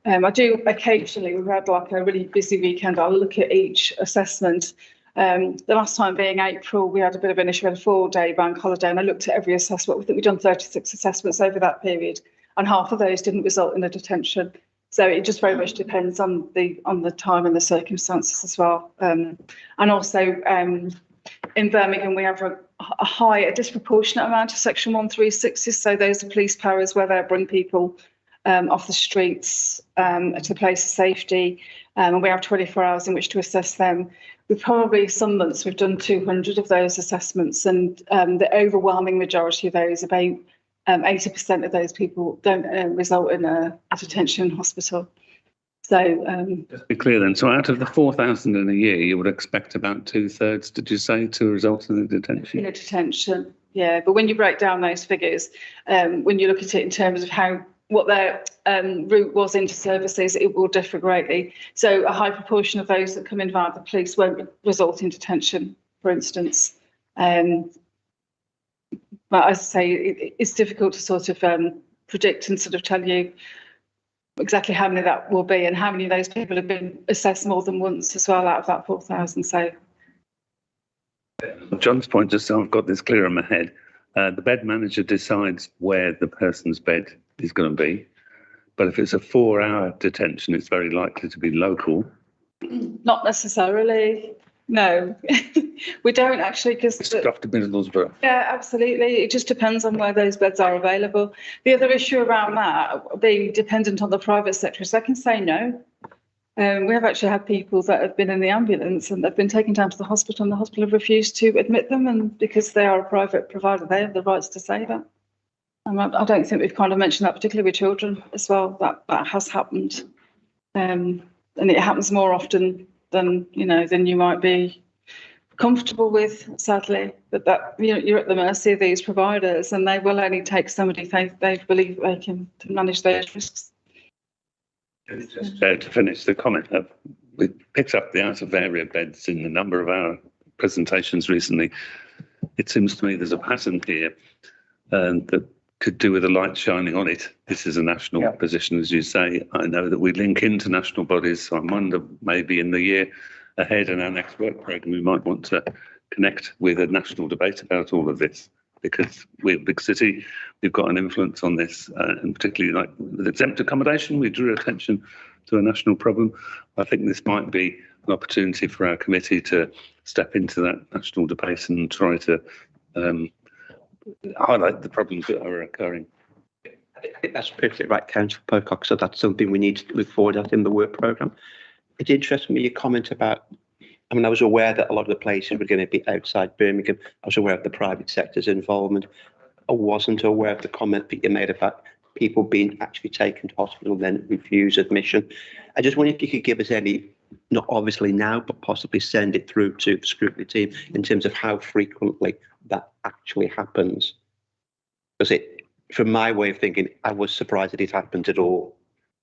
I do occasionally, we've had like a really busy weekend, I'll look at each assessment. The last time being April, we had a bit of an issue, we had a 4-day bank holiday, and I looked at every assessment. I think we've done 36 assessments over that period, and half of those didn't result in a detention. So it just very much depends on the time and the circumstances as well. And also in Birmingham, we have a disproportionate amount of Section 136s. So those are police powers where they bring people off the streets to the place of safety, and we have 24 hours in which to assess them. Some months we've done 200 of those assessments, and the overwhelming majority of those, about 80% of those people don't result in a detention in hospital. So just be clear then. So out of the 4,000 in a year, you would expect about 2/3, did you say, to result in a detention? In a detention, yeah. But when you break down those figures, when you look at it in terms of what their route was into services, it will differ greatly. So a high proportion of those that come in via the police won't result in detention, for instance. But as I say, it's difficult to sort of predict and sort of tell you exactly how many that will be and how many of those people have been assessed more than once as well out of that 4,000. So John's point, just so I've got this clear in my head, the bed manager decides where the person's bed is going to be. But if it's a 4-hour detention, it's very likely to be local. Not necessarily. No, we don't actually, because Stuff to Middlesbrough. Yeah, absolutely. It just depends on where those beds are available. The other issue around that being dependent on the private sector is they can say no. We have actually had people that have been in the ambulance and they've been taken down to the hospital and the hospital have refused to admit them, and because they are a private provider, they have the rights to say that. And I don't think we've kind of mentioned that, particularly with children as well, that has happened. And it happens more often than you might be comfortable with, sadly. But that you're at the mercy of these providers, and they will only take somebody they believe they can to manage those risks. Just to finish the comment, we picked up the out of area beds in a number of our presentations recently. It seems to me there's a pattern here that could do with a light shining on it. This is a national position, as you say. I know that we link into national bodies, so I wonder maybe in the year ahead in our next work programme we might want to connect with a national debate about all of this, because we're a big city, we've got an influence on this, and particularly like with exempt accommodation, we drew attention to a national problem. I think this might be an opportunity for our committee to step into that national debate and try to highlight the problems that are occurring. I think that's perfectly right, Councillor Pocock. So that's something we need to look forward at in the work programme. It interests me your comment about, I was aware that a lot of the places were going to be outside Birmingham. I was aware of the private sector's involvement. I wasn't aware of the comment that you made about people being actually taken to hospital and then refuse admission. I just wonder if you could give us any, not obviously now, but possibly send it through to the scrutiny team in terms of how frequently that actually happens. Because from my way of thinking, I was surprised that it happened at all.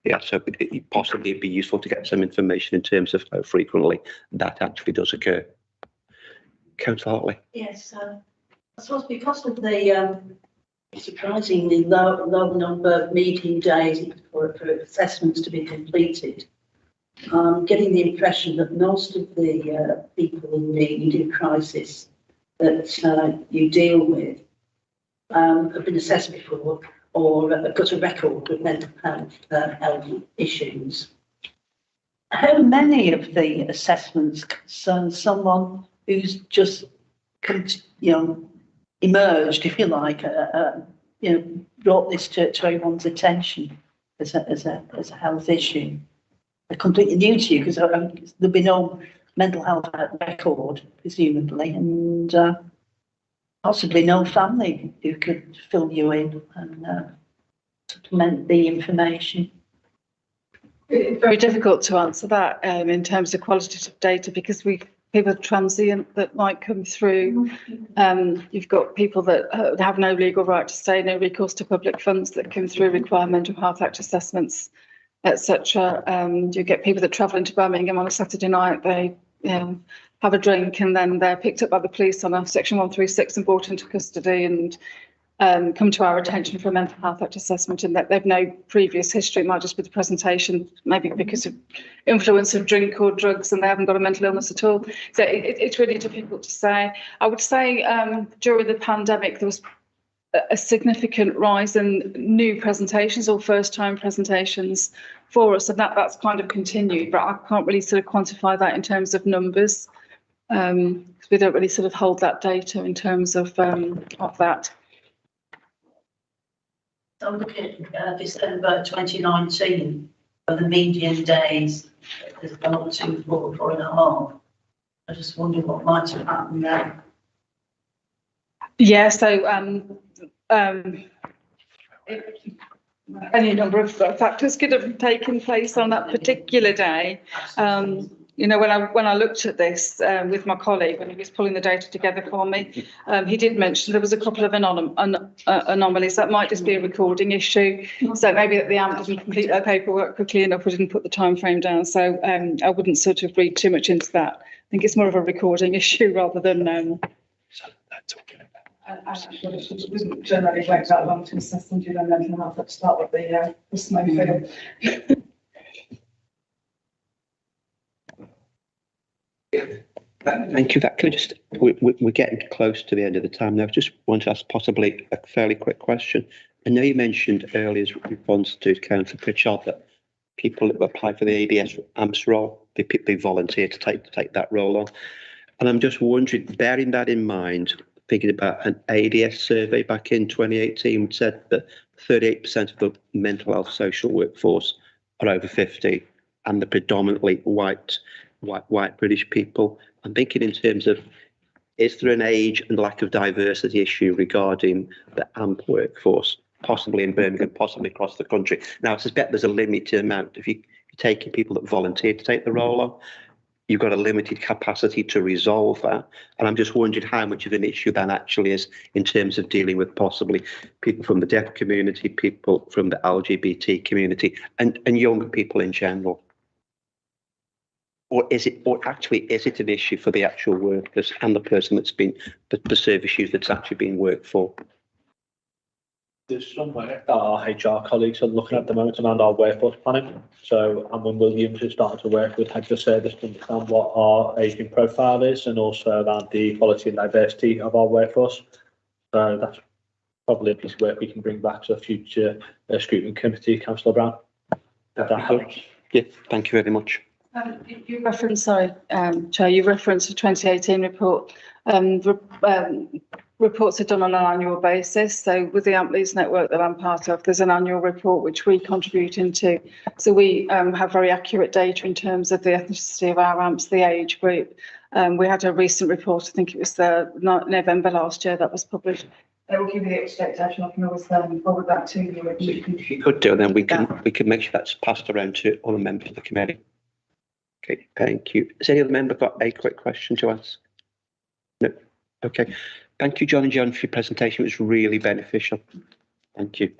Yeah, so it possibly be useful to get some information in terms of how frequently that actually does occur. Councillor Hartley. Yes, I suppose because of the surprisingly low number of meeting days for assessments to be completed, I'm getting the impression that most of the people in need in crisis that you deal with have been assessed before, or have got a record of mental health issues. How many of the assessments concern someone who's just, emerged, if you like, brought this to everyone's attention as a health issue? They're completely new to you because there'll be no mental health record, presumably, and possibly no family who could fill you in and supplement the information. It's very difficult to answer that in terms of qualitative data, because people transient that might come through. You've got people that have no legal right to stay, no recourse to public funds that come through, require Mental Health Act assessments, etc. You get people that travel into Birmingham on a Saturday night, they have a drink and then they're picked up by the police on a Section 136 and brought into custody and come to our attention for a Mental Health Act assessment, and that they've no previous history. It might just be the presentation, maybe because of influence of drink or drugs, and they haven't got a mental illness at all. So it's really difficult to say. I would say during the pandemic there was a significant rise in new presentations or first-time presentations for us, and that's kind of continued, but I can't really sort of quantify that in terms of numbers, because we don't really sort of hold that data in terms of that. So looking at December 2019, where the median days has gone to 4.5. I just wonder what might have happened there. Yeah, so any number of factors could have taken place on that particular day. When I looked at this with my colleague, when he was pulling the data together for me, he did mention there was a couple of anomalies. That might just be a recording issue. So maybe that the AMP didn't complete their paperwork quickly enough, or didn't put the time frame down. So I wouldn't sort of read too much into that. I think it's more of a recording issue rather than. It wouldn't generally take that long to assess and do their mental health at the start with the smoke film. Thank you. That can just we're getting close to the end of the time now. I just want to ask possibly a fairly quick question. I know you mentioned earlier as response to Councillor Pritchard that people that apply for the ADS AMPS role, they volunteer to take that role on. And I'm just wondering, bearing that in mind, thinking about an ADS survey back in 2018, which said that 38% of the mental health social workforce are over 50 and the predominantly white British people. I'm thinking in terms of, is there an age and lack of diversity issue regarding the AMP workforce, possibly in Birmingham, possibly across the country? Now, I suspect there's a limited amount. If you're taking people that volunteer to take the role on, you've got a limited capacity to resolve that. And I'm just wondering how much of an issue that actually is in terms of dealing with possibly people from the deaf community, people from the LGBT community, and younger people in general. Or is it an issue for the actual workers and the person that's been, the service user that's actually been worked for? There's some work that our HR colleagues are looking at the moment around our workforce planning. So Amwyn Williams has started to work with heads of service to understand what our ageing profile is, and also around the quality and diversity of our workforce. So that's probably a piece of work we can bring back to a future scrutiny committee, Councillor Brown. That helps. Yeah, thank you very much. You referenced, Chair, you referenced the 2018 report. Reports are done on an annual basis. So with the AMP Leads network that I'm part of, there's an annual report which we contribute into. So we have very accurate data in terms of the ethnicity of our AMPs, the age group. We had a recent report, I think it was November last year, that was published. They will give you the expectation. I can always forward that to you. If you could do, then we can make sure that's passed around to all the members of the committee. Okay, thank you. Has any other member got a quick question to ask? No. Okay. Thank you, John and John, for your presentation. It was really beneficial. Thank you.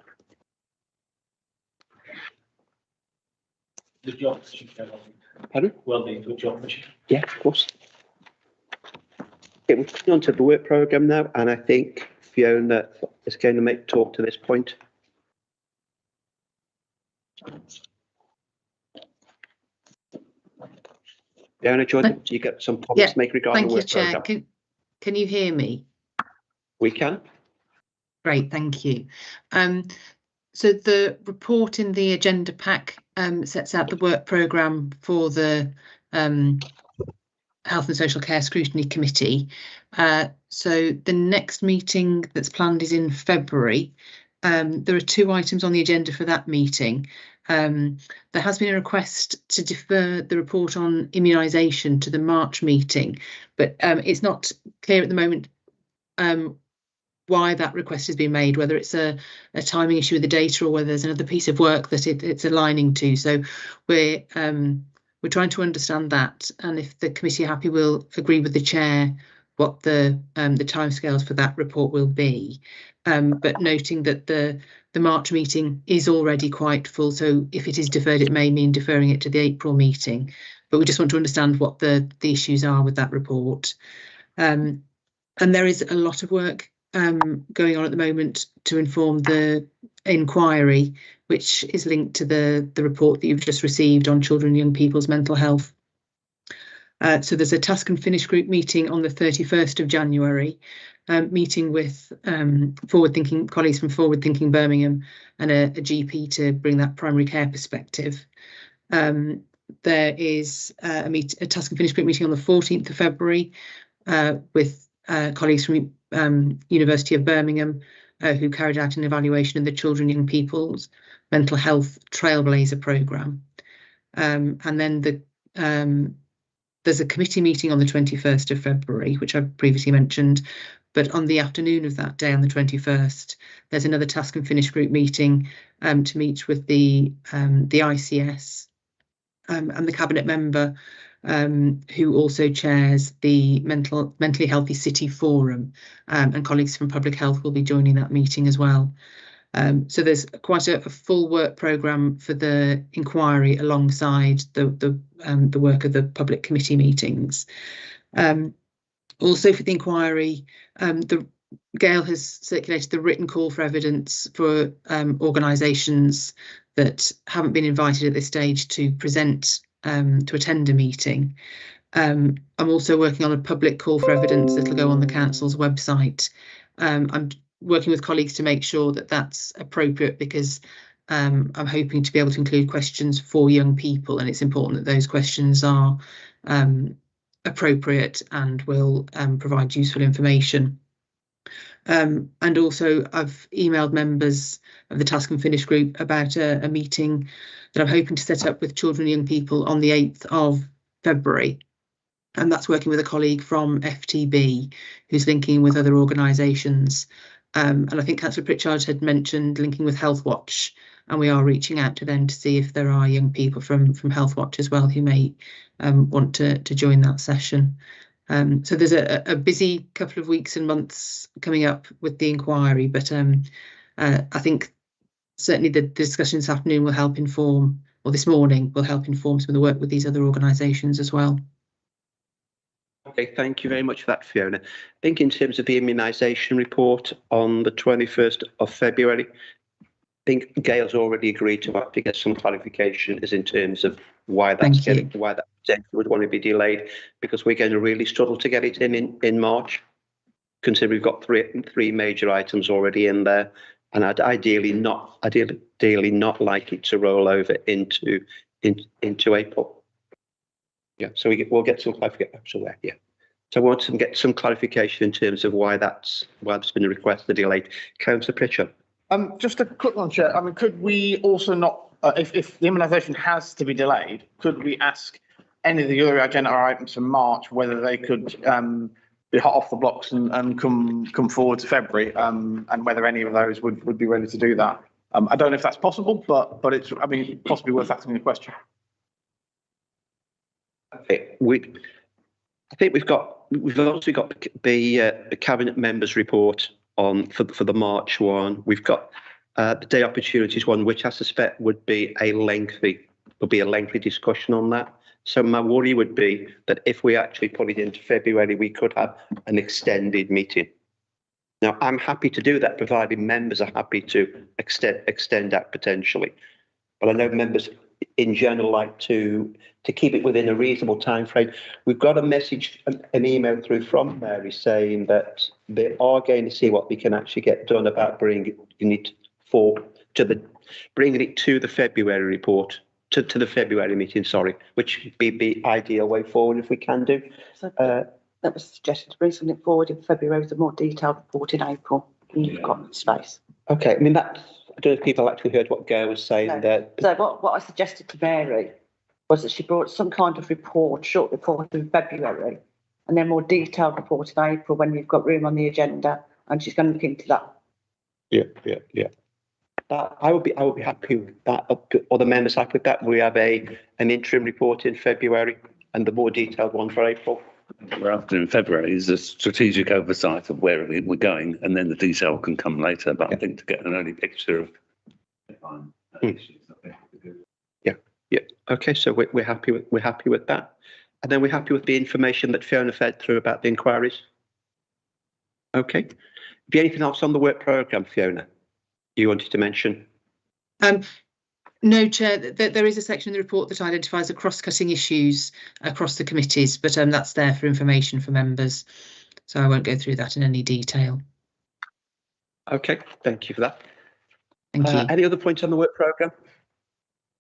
Pardon? Well, need to job. Yeah, of course. Okay, we're coming on to the work programme now, and I think Fiona is going to make talk to this point. Fiona, Jordan, do you get some comments to make regarding the work programme? Thank you, Chair. Can you hear me? We can. Great, thank you. So the report in the agenda pack sets out the work programme for the Health and Social Care Scrutiny Committee. So the next meeting that's planned is in February. There are 2 items on the agenda for that meeting. There has been a request to defer the report on immunisation to the March meeting, but it's not clear at the moment why that request has been made, whether it's a timing issue with the data or whether there's another piece of work that it's aligning to. So we're trying to understand that, and if the committee are happy, we'll agree with the chair what the timescales for that report will be. But noting that the March meeting is already quite full, so if it is deferred, it may mean deferring it to the April meeting. But we just want to understand what the issues are with that report. And there is a lot of work going on at the moment to inform the inquiry, which is linked to the report that you've just received on children and young people's mental health. So there's a task and finish group meeting on the 31st of January, meeting with forward-thinking colleagues from Forward Thinking Birmingham and a GP to bring that primary care perspective. There is a task and finish group meeting on the 14th of February with colleagues from University of Birmingham who carried out an evaluation of the Children and Young People's Mental Health Trailblazer programme. And then there's a committee meeting on the 21st of February, which I've previously mentioned, but on the afternoon of that day, on the 21st, there's another task and finish group meeting to meet with the ICS and the cabinet member who also chairs the Mentally Healthy City Forum, and colleagues from Public Health will be joining that meeting as well. So there's quite a full work programme for the inquiry alongside the work of the public committee meetings. Also for the inquiry, the Gail has circulated the written call for evidence for organisations that haven't been invited at this stage to present to attend a meeting. I'm also working on a public call for evidence that will go on the council's website. I'm working with colleagues to make sure that that's appropriate, because I'm hoping to be able to include questions for young people, and it's important that those questions are appropriate and will provide useful information. And also I've emailed members of the Task and Finish group about a meeting that I'm hoping to set up with children and young people on the 8th of February. And that's working with a colleague from FTB who's linking with other organisations. And I think Councillor Pritchard had mentioned linking with Healthwatch, and we are reaching out to them to see if there are young people from Healthwatch as well who may want to join that session. So there's a busy couple of weeks and months coming up with the inquiry, but I think certainly the discussion this afternoon will help inform, or this morning will help inform some of the work with these other organisations as well. Okay, thank you very much for that, Fiona. I think in terms of the immunisation report on the 21st of February, I think Gail's already agreed to actually get some clarification as in terms of why that's why that potentially would want to be delayed, because we're going to really struggle to get it in March, considering we've got three major items already in there, and I'd ideally not like it to roll over into April. Yeah, so we'll get some clarification. Yeah, so I want to get some clarification in terms of why there's been a request to delay. Councillor Pritchard. Just a quick one, Chair. I mean, could we also not, if the immunisation has to be delayed, could we ask any of the other agenda items from March whether they could be hot off the blocks and come forward to February, and whether any of those would be ready to do that? I don't know if that's possible, but it's, I mean, possibly worth asking the question. I think we've also got the cabinet members report on for the March one. We've got the day opportunities one, which I suspect would be a lengthy discussion on that. So my worry would be that if we actually put it into February, we could have an extended meeting. Now, I'm happy to do that, provided members are happy to extend that potentially. But I know members in general like to keep it within a reasonable time frame. We've got a message, an email through from Mary saying that they are going to see what we can actually get done about bringing it to the February report, to the February meeting, sorry, which would be the ideal way forward if we can do. So that was suggested to bring something forward in February with a more detailed report in April. You've got space. Okay, I mean that. I don't know if people actually heard what Gail was saying there. So what I suggested to Mary was that she brought some kind of short report in February, and then more detailed report in April when you've got room on the agenda, and she's going to look into that. Yeah. I would be happy with that. Are the members happy with that? We have an interim report in February and the more detailed one for April. We're after in February is a strategic oversight of where we're going, and then the detail can come later. But I think to get an early picture of issues, Yeah. Okay, so we're happy with that, and then we're happy with the information that Fiona fed through about the inquiries. Okay. Have you anything else on the work programme, Fiona, you wanted to mention? No, Chair, there is a section in the report that identifies the cross-cutting issues across the committees, but that's there for information for members, so I won't go through that in any detail. Okay, thank you for that. Thank you. Any other points on the work programme?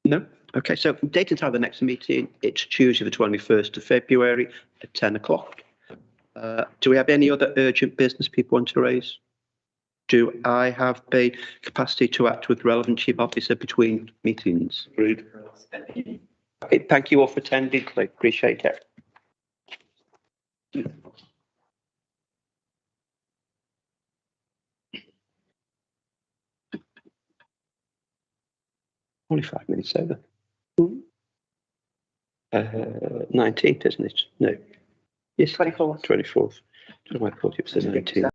No? Okay, so date and time of the next meeting, it's Tuesday the 21st of February at 10 o'clock. Do we have any other urgent business people want to raise? Do I have the capacity to act with relevant chief officer between meetings? Agreed. Okay, thank you all for attending. I appreciate it. Only 5 minutes over. 19th, isn't it? No. Yes. 24th. 24th. I thought it was the 19th.